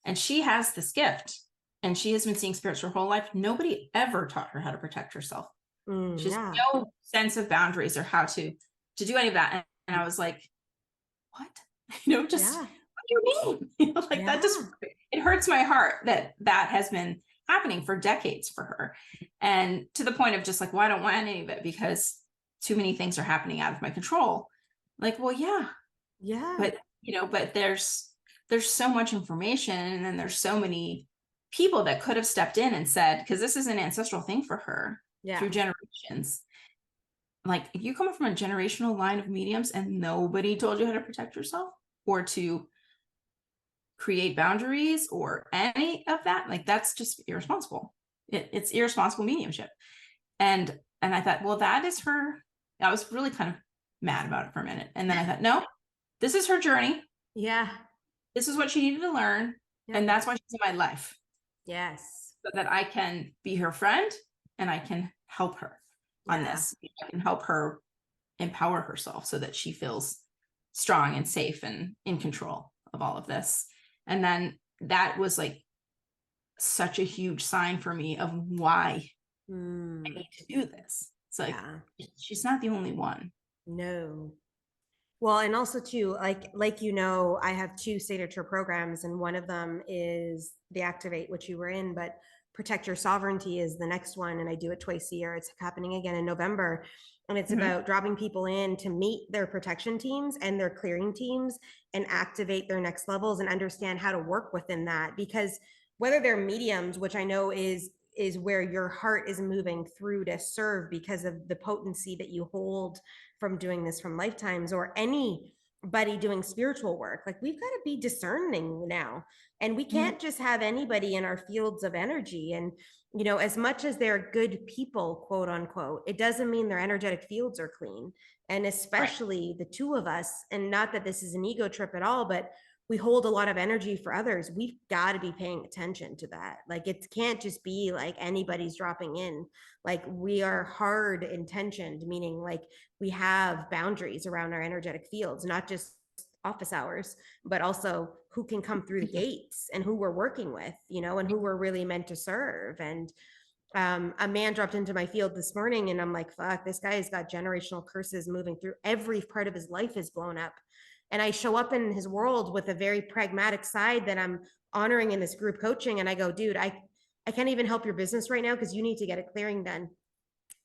And she has this gift, and she has been seeing spirits her whole life. Nobody ever taught her how to protect herself. She has no sense of boundaries or how to do any of that. And I was like, what? What do you mean? That just, it hurts my heart that has been happening for decades for her. And to the point of just like, well, I don't want any of it because too many things are happening out of my control. Like, well, but but there's so much information, and then there's so many people that could have stepped in and said, because this is an ancestral thing for her through generations. Like, if you come from a generational line of mediums and nobody told you how to protect yourself or to create boundaries or any of that, like, that's just irresponsible. It's irresponsible mediumship. And I thought, well, that is her. I was really kind of mad about it for a minute. And then I thought, no, this is her journey. Yeah. This is what she needed to learn. Yeah. And that's why she's in my life. Yes. So that I can be her friend and I can help her on this. I can help her empower herself so that she feels strong and safe and in control of all of this. And then that was like such a huge sign for me of why I need to do this. It's like, she's not the only one. No. Well, and also too, like, you know, I have 2 signature programs, and one of them is the Activate, which you were in, but Protect Your Sovereignty is the next one. And I do it twice a year. It's happening again in November. And it's about dropping people in to meet their protection teams and their clearing teams and activate their next levels and understand how to work within that. Because whether they're mediums, which I know is where your heart is moving through to serve because of the potency that you hold from doing this from lifetimes, or anybody doing spiritual work, like, we've got to be discerning now, and we can't just have anybody in our fields of energy. And, you know, as much as they're good people, quote unquote, it doesn't mean their energetic fields are clean. And especially the 2 of us, and not that this is an ego trip at all, but we hold a lot of energy for others. We've got to be paying attention to that. Like, it can't just be like anybody's dropping in. Like, we are hard intentioned, meaning like we have boundaries around our energetic fields, not just office hours, but also who can come through the gates and who we're working with, you know, and who we're really meant to serve. And a man dropped into my field this morning, and I'm like, fuck, this guy has got generational curses moving through. Every part of his life is blown up. And I show up in his world with a very pragmatic side that I'm honoring in this group coaching. And I go, dude, I can't even help your business right now because you need to get a clearing done.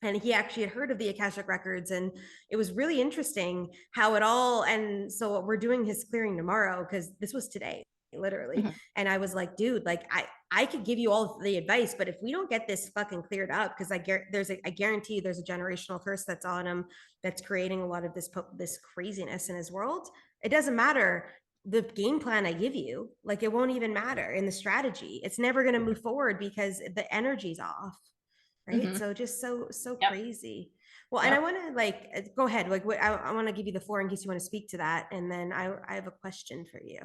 And he actually had heard of the Akashic Records, and it was really interesting how it all. And so we're doing his clearing tomorrow, because this was today, literally. And I was like, dude, like, I could give you all the advice, but if we don't get this fucking cleared up, because I guarantee there's a generational curse that's on him that's creating a lot of this craziness in his world. It doesn't matter the game plan I give you, like, it won't even matter in the strategy. It's never going to move forward because the energy's off. Right. So just so crazy. Well, and I want to, like, go ahead. Like, I want to give you the floor in case you want to speak to that. And then I have a question for you.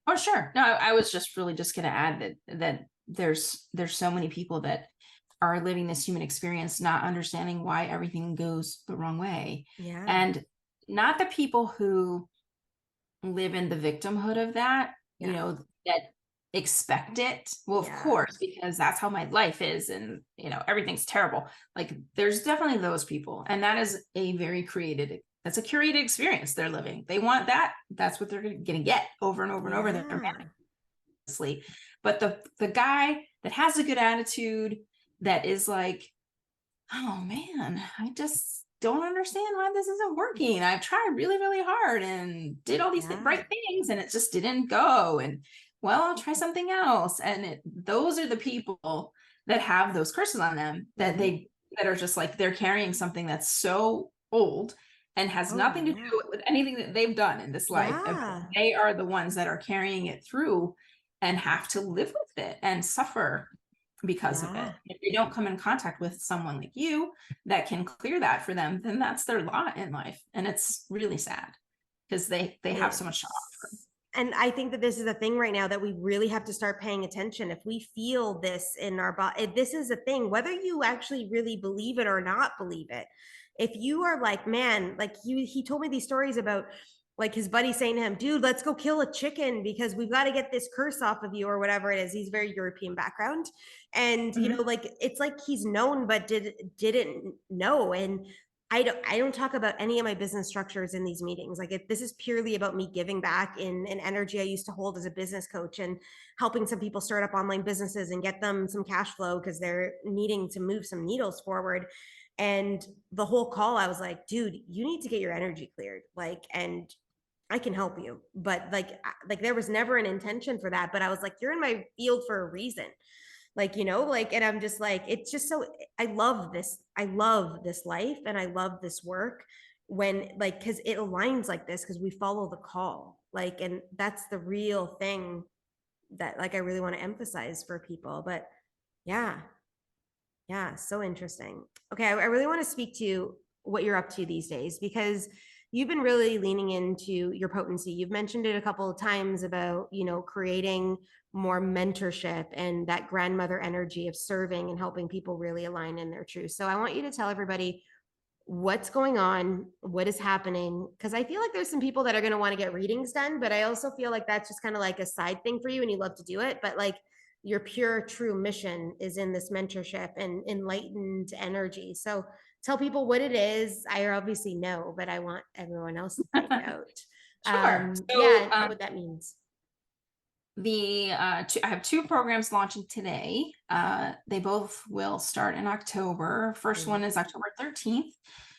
Oh, sure. No, I was just really just going to add that there's so many people that are living this human experience, not understanding why everything goes the wrong way. Yeah. And not the people who live in the victimhood of that, you know, that expect it. Well, of course, because that's how my life is, and, you know, everything's terrible. Like, there's definitely those people, and that is a very that's a curated experience they're living. They want that. That's what they're going to get over and over and over. They're but the guy that has a good attitude, that is like, oh man, I just don't understand why this isn't working. I've tried really, really hard and did all these right things, and it just didn't go. And, well, I'll try something else. And those are the people that have those curses on them, that are just like, they're carrying something that's so old and has nothing to do with anything that they've done in this life. They are the ones that are carrying it through and have to live with it and suffer because of it. If they don't come in contact with someone like you that can clear that for them, then that's their lot in life. And it's really sad because they have so much to offer. And I think that this is a thing right now that we really have to start paying attention. If we feel this in our body, this is a thing, whether you actually really believe it or not believe it. If you are like, man, like he told me these stories about, like, his buddy saying to him, dude, let's go kill a chicken because we've got to get this curse off of you, or whatever it is. He's very European background. And, you know, like, it's like he's known, but didn't know. And I don't talk about any of my business structures in these meetings. Like, this is purely about me giving back in an energy I used to hold as a business coach, and helping some people start up online businesses and get them some cash flow because they're needing to move some needles forward. And the whole call, I was like, dude, you need to get your energy cleared. Like, and I can help you. But like there was never an intention for that. But I was like, you're in my field for a reason. Like, you know, like, and I'm just like, it's just so, I love this. I love this life and I love this work when like, cause it aligns like this, cause we follow the call. Like, and that's the real thing that like I really want to emphasize for people. But yeah, yeah, so interesting. Okay, I really want to speak to what you're up to these days because you've been really leaning into your potency. You've mentioned it a couple of times about, you know, creating more mentorship and that grandmother energy of serving and helping people really align in their truth. So I want you to tell everybody what's going on, what is happening, because I feel like there's some people that are going to want to get readings done, but I also feel like that's just kind of like a side thing for you and you love to do it, but like your pure true mission is in this mentorship and enlightened energy. So tell people what it is. I obviously know, but I want everyone else to find out. Sure. Yeah, what that means. I have two programs launching today. They both will start in October. First one is October 13th,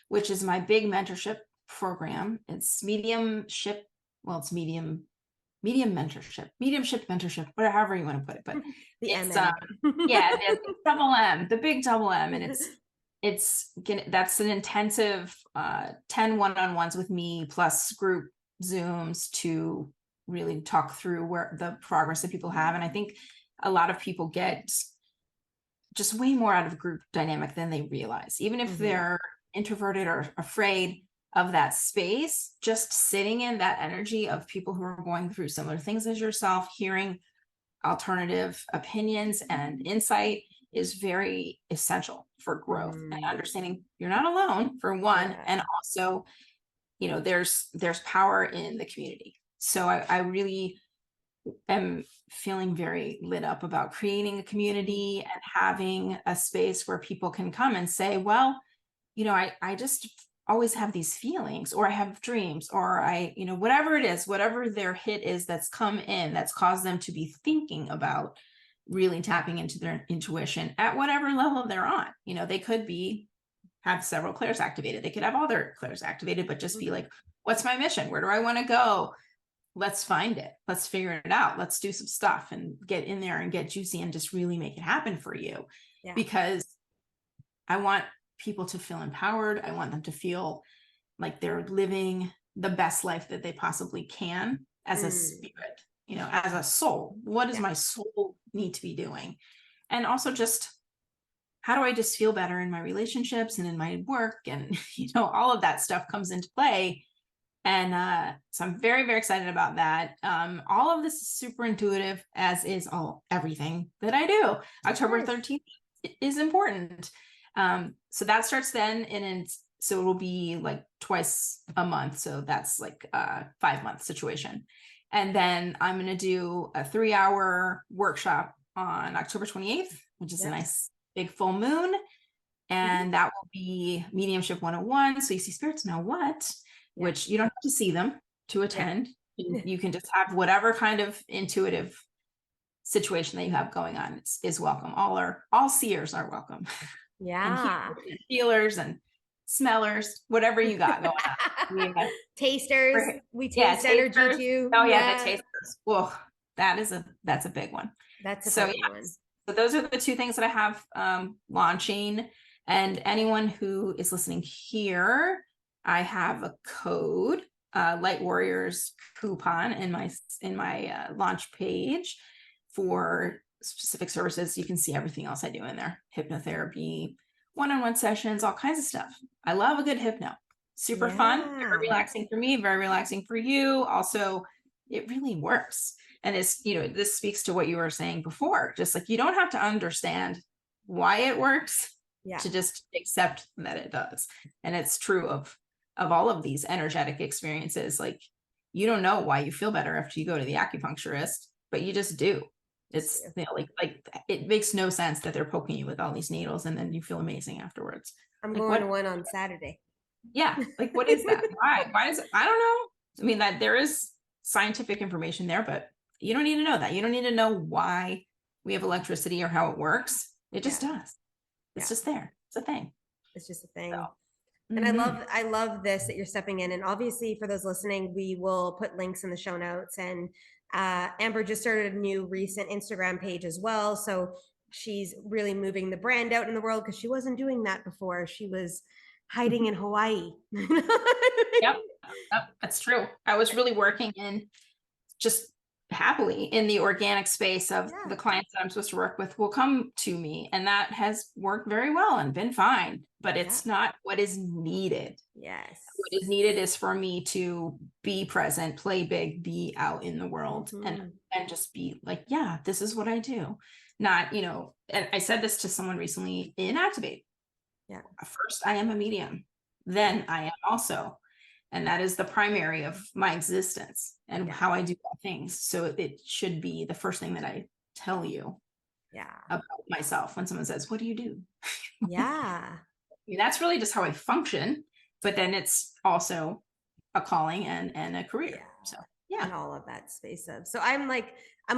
which is my big mentorship program. It's mediumship. Well, it's medium mentorship, mediumship mentorship, whatever you want to put it. But the it's yeah, the double M, the big double M, and that's an intensive 10 one-on-ones with me plus group Zooms to really talk through where the progress that people have. And I think a lot of people get just way more out of group dynamic than they realize, even if they're introverted or afraid of that space. Just sitting in that energy of people who are going through similar things as yourself, hearing alternative opinions and insight is very essential for growth and understanding you're not alone, for one, and also, you know, there's power in the community. So I really am feeling very lit up about creating a community and having a space where people can come and say, well, you know, I just always have these feelings, or I have dreams, or I, you know, whatever it is, whatever their hit is that's come in, that's caused them to be thinking about really tapping into their intuition at whatever level they're on. You know, they could have several clairs activated. They could have all their clairs activated, but just be like, what's my mission? Where do I want to go? Let's find it. Let's figure it out. Let's do some stuff and get in there and get juicy and just really make it happen for you. Yeah. Because I want people to feel empowered. I want them to feel like they're living the best life that they possibly can as a spirit, you know, as a soul. What does my soul need to be doing? And also just, how do I just feel better in my relationships and in my work? And, you know, all of that stuff comes into play. And so I'm very, very excited about that. All of this is super intuitive, as is everything that I do. October 13th is important. So that starts then, and so it will be like twice a month. So that's like a 5-month situation. And then I'm going to do a 3-hour workshop on October 28th, which is a nice big full moon. And that will be Mediumship 101. So you see spirits know what, which you don't have to see them to attend. You can just have whatever kind of intuitive situation that you have going on is welcome. All seers are welcome. Yeah. And healers and smellers, whatever you got going on. Tasters. We taste energy too. Oh yeah, the tasters. Whoa, that's a big one. That's a big one. So those are the two things that I have launching. And anyone who is listening here, I have a code, Light Warriors coupon in my launch page for specific services. You can see everything else I do in there: hypnotherapy, one-on-one sessions, all kinds of stuff. I love a good hypno. Super fun, very relaxing for me, very relaxing for you. Also, it really works. And it's, you know, this speaks to what you were saying before. Just like, you don't have to understand why it works to just accept that it does. And it's true of all of these energetic experiences. Like, you don't know why you feel better after you go to the acupuncturist, but you just do. It's, you know, like it makes no sense that they're poking you with all these needles and then you feel amazing afterwards. I'm going to one on Saturday. Yeah. Like, what is that? Why is it? I don't know. I mean, that there is scientific information there, but you don't need to know that. You don't need to know why we have electricity or how it works. It just does. It's just there. It's a thing. It's just a thing. So. And I love this that you're stepping in. And obviously for those listening, we will put links in the show notes. And Amber just started a new recent Instagram page as well. So she's really moving the brand out in the world because she wasn't doing that before. She was hiding in Hawaii. Yep. Yep, that's true. I was really working in just happily in the organic space of the clients that I'm supposed to work with will come to me, and that has worked very well and been fine, but it's not what is needed. Yes. What is needed is for me to be present, play big, be out in the world, and just be like, yeah, this is what I do. Not, and I said this to someone recently in Activate. Yeah. First, I am a medium. Then I am also. And that is the primary of my existence and how I do things. So it should be the first thing that I tell you about myself when someone says, what do you do? Yeah. That's really just how I function. But then it's also a calling and a career. So and all of that space of. So I'm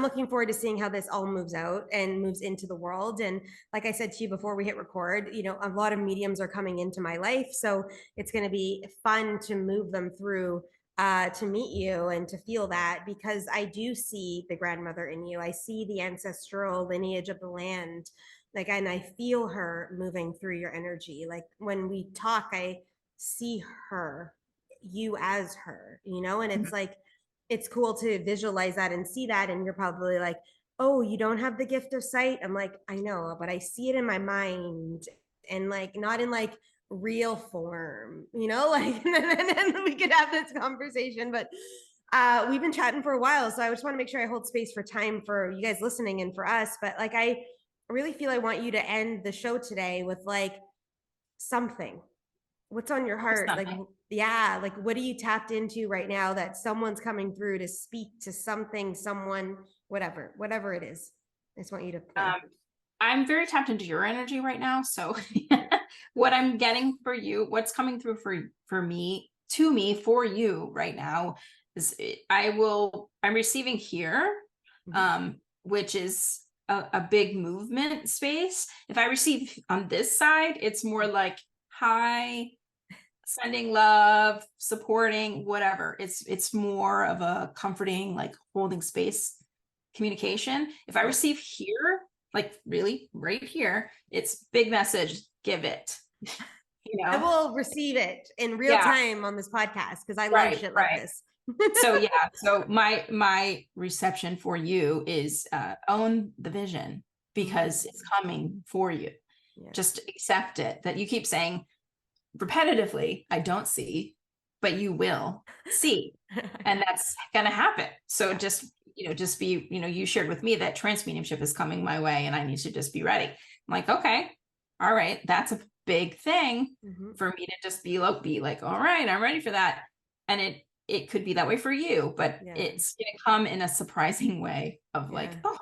looking forward to seeing how this all moves out and moves into the world. And like I said to you before we hit record, a lot of mediums are coming into my life. So it's going to be fun to move them through to meet you and to feel that, because I do see the grandmother in you. I see the ancestral lineage of the land. And I feel her moving through your energy. Like when we talk, I see her, you as her, and it's like, it's cool to visualize that and see that. And you're probably like, oh, you don't have the gift of sight. I'm like, I know, but I see it in my mind, and not in real form, and then we could have this conversation. But we've been chatting for a while, so I just want to make sure I hold space for time for you guys listening and for us. But I really feel I want you to end the show today with something. What's on your heart? What are you tapped into right now that someone's coming through to speak to something, someone, whatever it is. I just want you to play. I'm very tapped into your energy right now. So what I'm getting for you, what's coming through for me, to me, for you right now is I'm receiving here, which is a big movement space. If I receive on this side, it's more like, hi, sending love, supporting, whatever. It's more of a comforting, holding space communication. If I receive here, really right here, it's big message, give it. I will receive it in real time on this podcast because I love shit like this. So my reception for you is own the vision, because it's coming for you. Just accept it, that you keep saying repetitively, I don't see, but you will see. And that's gonna happen. So just be, you shared with me that trance mediumship is coming my way and I need to just be ready. I'm like, okay, all right, that's a big thing for me to just be like, all right, I'm ready for that. And it could be that way for you, but it's gonna come in a surprising way of oh,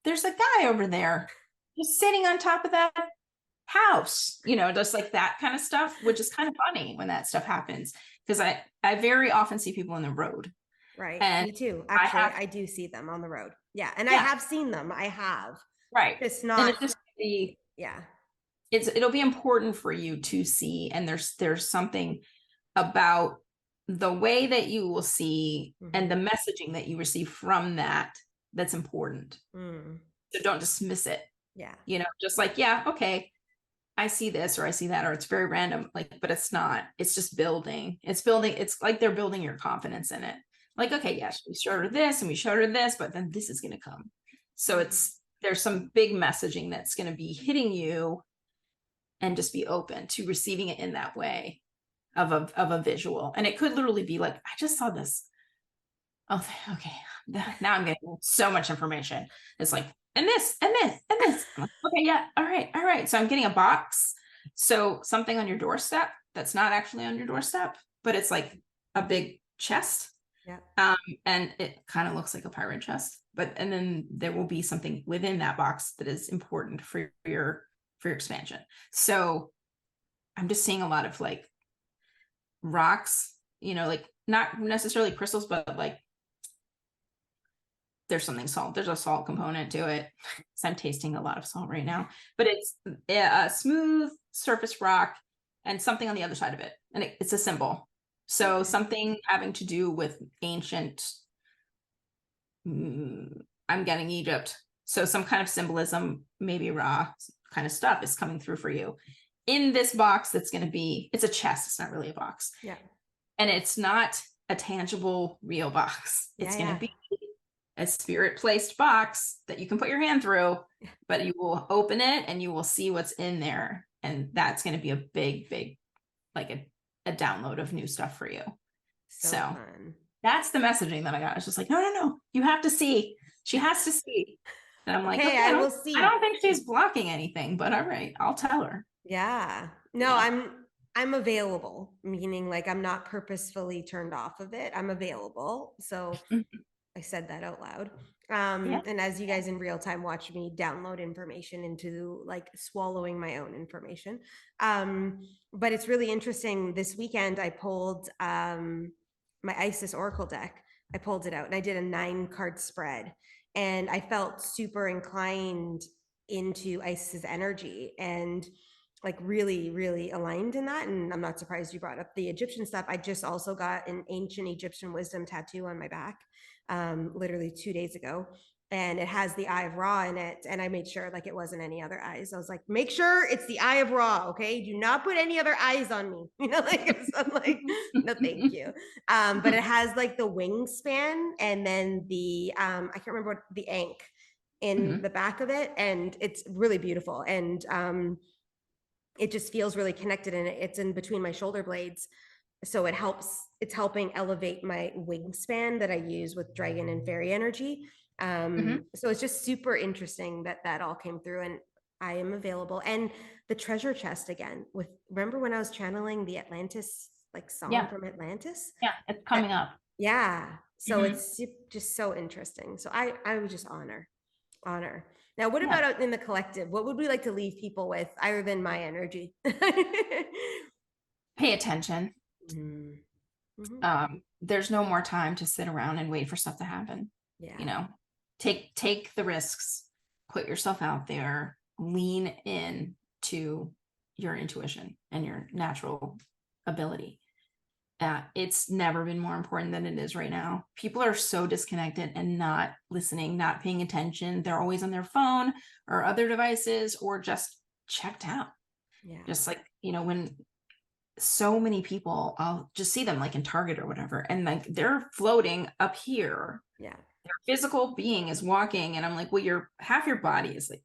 there's a guy over there just sitting on top of that house, just that kind of stuff, which is kind of funny when that stuff happens, because I very often see people on the road. Right. And me too. Actually, I do see them on the road. Yeah. And I have seen them. I have. Right. It's not. And it's just it'll be important for you to see. And there's something about the way that you will see and the messaging that you receive from that's important. So don't dismiss it. Yeah. Just okay, I see this or I see that, or it's very random, but it's not, it's just building. It's like they're building your confidence in it. Okay, yes, we showed her this and we showed her this, but then this is going to come. So there's some big messaging that's going to be hitting you, and just be open to receiving it in that way of a visual. And it could literally be I just saw this. Oh, okay. Now I'm getting so much information. It's and this, and this, and this. Okay, yeah, all right. So I'm getting a box. So something on your doorstep that's not actually on your doorstep, but it's a big chest. Yeah. And it kind of looks like a pirate chest, and then there will be something within that box that is important for your expansion. So I'm just seeing a lot of rocks, not necessarily crystals, but there's something salt. There's a salt component to it. So I'm tasting a lot of salt right now, but it's a smooth surface rock. and something on the other side of it. And it's a symbol. So something having to do with ancient, I'm getting Egypt. So some kind of symbolism, maybe Ra kind of stuff is coming through for you. In this box that's going to be, it's a chest. It's not really a box. Yeah. And it's not a tangible, real box. It's going to be a spirit placed box that you can put your hand through, but you will open it and you will see what's in there. And that's going to be a big, like a download of new stuff for you. So fun. That's the messaging that I got. It's just like, no, you have to see. She has to see. And I'm like, okay, I will see. I don't think she's blocking anything, but all right, I'll tell her. Yeah. No, yeah. I'm available, meaning like I'm not purposefully turned off of it. I'm available. So I said that out loud. And as you guys in real time watch me download information into like swallowing my own information. But it's really interesting. This weekend I pulled my Isis Oracle deck. I pulled it out and I did a 9-card spread. And I felt super inclined into Isis's energy and like really aligned in that. And I'm not surprised you brought up the Egyptian stuff. I just also got an ancient Egyptian wisdom tattoo on my back literally 2 days ago. And it has the Eye of Ra in it. And I made sure like it wasn't any other eyes. I was like, make sure it's the Eye of Ra, okay? Do not put any other eyes on me. You know, like, so I'm like, no, thank you. But it has like the wingspan and then the, I can't remember what the ankh in the back of it. And it's really beautiful. And it just feels really connected and it's in between my shoulder blades. So it's helping elevate my wingspan that I use with dragon and fairy energy. So it's just super interesting that all came through and I am available. And the treasure chest again remember when I was channeling the Atlantis, like song from Atlantis? Yeah, it's coming up. Yeah. So it's just so interesting. So I would just honor. Now, what about out in the collective? What would we like to leave people with other than my energy? Pay attention. There's no more time to sit around and wait for stuff to happen. Yeah. You know, take the risks, put yourself out there, lean in to your intuition and your natural ability. It's never been more important than it is right now. People are so disconnected and not listening, not paying attention. They're always on their phone or other devices or just checked out. Yeah. Just like, you know, when so many people, I'll just see them like in Target or whatever, and like they're floating up here. Yeah. Their physical being is walking, and I'm like, well, half your body is like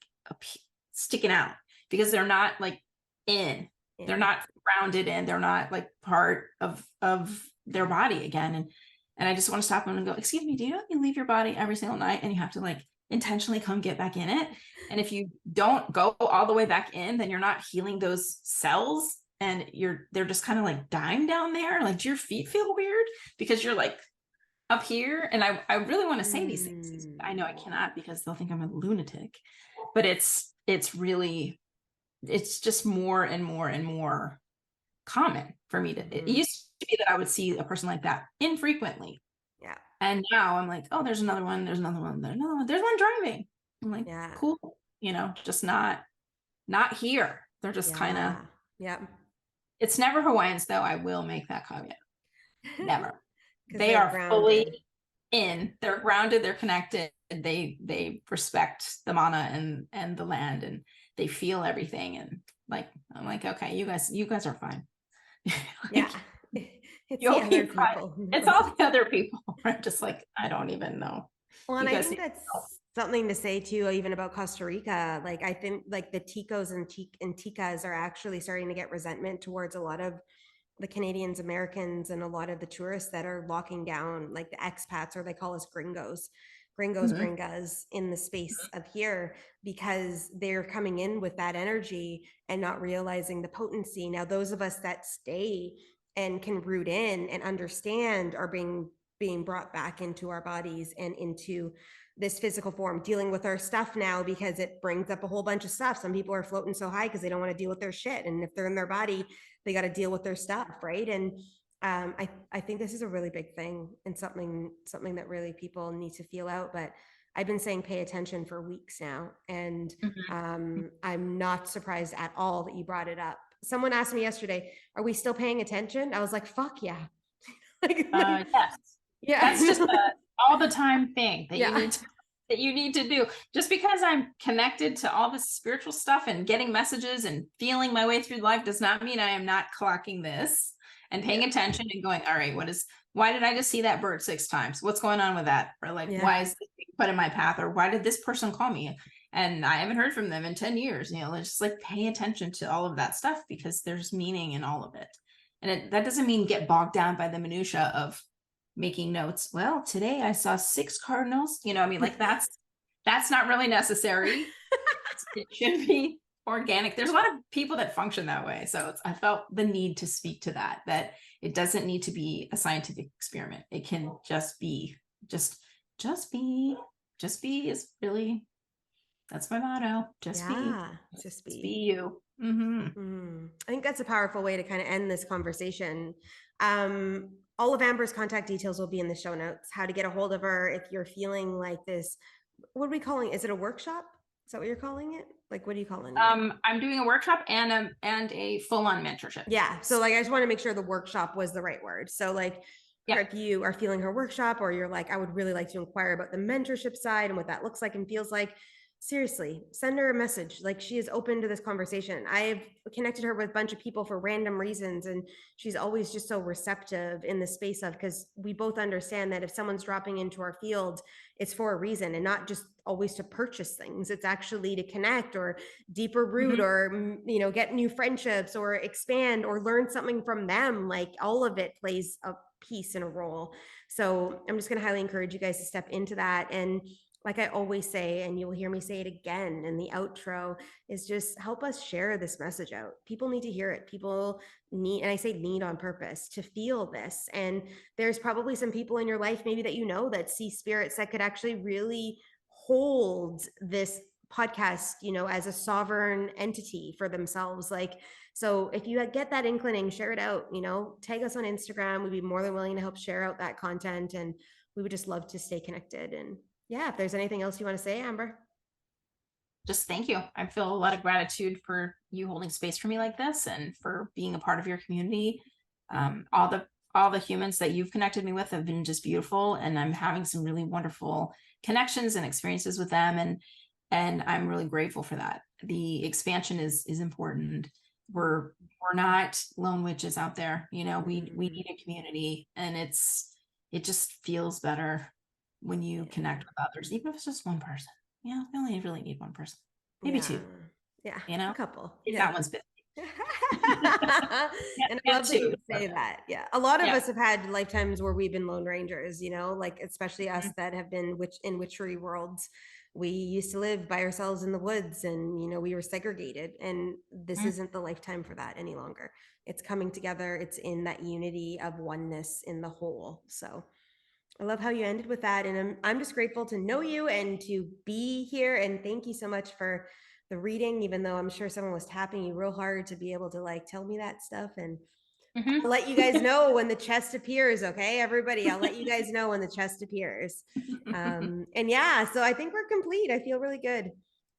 sticking out because they're not like in. Yeah. They're not grounded in. They're not like part of their body again. And I just want to stop them and go, excuse me, do you know you leave your body every single night and you have to like intentionally come get back in it? And if you don't go all the way back in, then you're not healing those cells. And they're just kind of like dying down there. Like, do your feet feel weird because you're like up here? And I really want to say these things. I know I cannot because they'll think I'm a lunatic, but it's just more and more common for me it used to be that I would see a person like that infrequently. Yeah. And now I'm like, oh, there's another one. There's another one. There's another one. There's one driving. I'm like, cool. You know, just not here. They're just kind of, It's never Hawaiians though. I will make that caveat. Never. They are grounded. Fully in. They're grounded. They're connected. They respect the mana and the land, and they feel everything. And like, I'm like, okay, you guys are fine. Like, you'll be fine. It's all the other people. I'm just like, I don't even know. Well, and I think that's something to say too, even about Costa Rica. Like, I think like the Ticos and Ticas are actually starting to get resentment towards a lot of the Canadians, Americans, and a lot of the tourists that are locking down, like the expats, or they call us gringos, gringas in the space of here, because they're coming in with that energy and not realizing the potency. Now, those of us that stay and can root in and understand are being brought back into our bodies and into this physical form, dealing with our stuff now, because it brings up a whole bunch of stuff. Some people are floating so high because they don't want to deal with their shit. And if they're in their body, they got to deal with their stuff. Right. And I think this is a really big thing and something that really people need to feel out. But I've been saying pay attention for weeks now. And I'm not surprised at all that you brought it up. someone asked me yesterday, are we still paying attention? I was like, fuck yeah. Like, Yes, yeah. that's just a all the time thing that Yeah. you need to do. Just because I'm connected to all this spiritual stuff and getting messages and feeling my way through life does not mean I am not clocking this and paying attention and going, all right, why did I just see that bird 6 times? What's going on with that? Or like, Yeah. why is this being put in my path? Or why did this person call me? And I haven't heard from them in 10 years. Just like pay attention to all of that stuff because there's meaning in all of it. And that doesn't mean get bogged down by the minutia of making notes. Well, today I saw 6 cardinals. Like that's not really necessary. It should be organic. There's a lot of people that function that way. So I felt the need to speak to that it doesn't need to be a scientific experiment. It can just be, just be is really, that's my motto. Just be you. Mm-hmm. I think that's a powerful way to kind of end this conversation. All of Amber's contact details will be in the show notes, how to get a hold of her if you're feeling like this. What are we calling it? Is it a workshop? Is that what you're calling it? Like, what are you calling it? I'm doing a workshop and a full-on mentorship. Yeah. So like, I just want to make sure the workshop was the right word. So like, if you are feeling her workshop, or you're like, I would really like to inquire about the mentorship side and what that looks like and feels like, seriously, send her a message. Like, she is open to this conversation. I've connected her with a bunch of people for random reasons, and she's always just so receptive in the space of, because we both understand that if someone's dropping into our field, it's for a reason, and not just always to purchase things. It's actually to connect or deeper root, or get new friendships or expand or learn something from them. Like, all of it plays a piece and a role. So I'm just going to highly encourage you guys to step into that. And like I always say, and you'll hear me say it again in the outro, is just help us share this message out. People need to hear it. People need, and I say need on purpose, to feel this. And there's probably some people in your life maybe that that see spirits that could actually really hold this podcast, as a sovereign entity for themselves. Like, so if you get that inclining, share it out, tag us on Instagram. We'd be more than willing to help share out that content. And we would just love to stay connected. And yeah, if there's anything else you want to say, Amber. Just thank you. I feel a lot of gratitude for you holding space for me like this and for being a part of your community. All the humans that you've connected me with have been just beautiful, and I'm having some really wonderful connections and experiences with them, and I'm really grateful for that. The expansion is important. We're not lone witches out there. We need a community, and it just feels better when you connect with others, even if it's just one person. We only really need one person, maybe 2. Yeah, a couple. If that one's busy. And I love that you say that. Yeah, a lot of us have had lifetimes where we've been lone rangers. Like, especially us that have been in witchery worlds. We used to live by ourselves in the woods, and we were segregated. And this isn't the lifetime for that any longer. It's coming together. It's in that unity of oneness in the whole. So I love how you ended with that. And I'm just grateful to know you and to be here. And thank you so much for the reading, even though I'm sure someone was tapping you real hard to be able to tell me that stuff. And I'll let you guys know when the chest appears. Okay, everybody, I'll let you guys know when the chest appears. And yeah, so I think we're complete. I feel really good.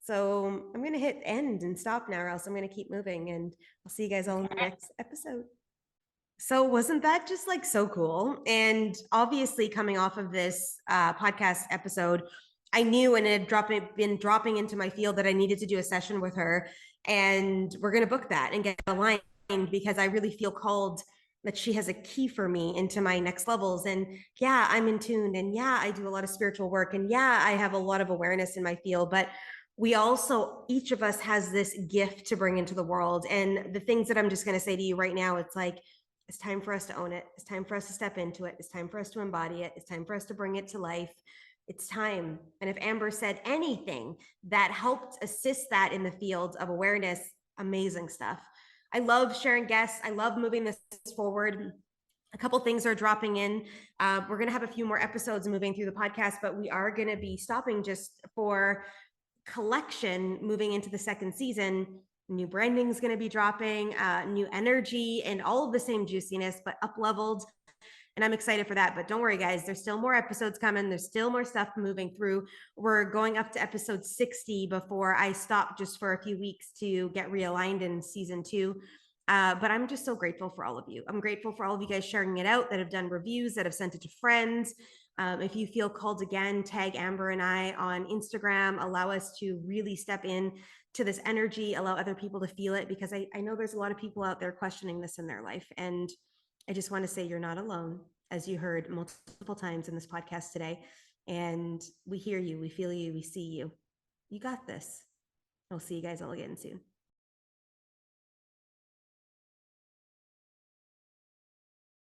So I'm going to hit end and stop now, or else I'm going to keep moving, and I'll see you guys all in the next episode. So wasn't that just so cool? And obviously, coming off of this podcast episode, I knew, and it had been dropping into my field, that I needed to do a session with her, and we're going to book that and get aligned, because I really feel called that she has a key for me into my next levels. And yeah, I'm in tune, and yeah, I do a lot of spiritual work, and yeah, I have a lot of awareness in my field, but we also, each of us has this gift to bring into the world. And the things that I'm just going to say to you right now, it's time for us to own it. It's time for us to step into it. It's time for us to embody it. It's time for us to bring it to life. It's time. And if Amber said anything that helped assist that in the field of awareness, amazing stuff. I love sharing guests. I love moving this forward. A couple things are dropping in. We're going to have a few more episodes moving through the podcast, but we are going to be stopping just for collection moving into the second season. New branding is going to be dropping, new energy, and all of the same juiciness, but up leveled. And I'm excited for that. But don't worry, guys, there's still more episodes coming. There's still more stuff moving through. We're going up to episode 60 before I stop just for a few weeks to get realigned in season 2. But I'm just so grateful for all of you. I'm grateful for all of you guys sharing it out, that have done reviews, that have sent it to friends. If you feel called again, tag Amber and I on Instagram. Allow us to really step in to this energy, allow other people to feel it, because I know there's a lot of people out there questioning this in their life. And I just want to say you're not alone, as you heard multiple times in this podcast today. And we hear you, we feel you, we see you. You got this. I'll see you guys all again soon.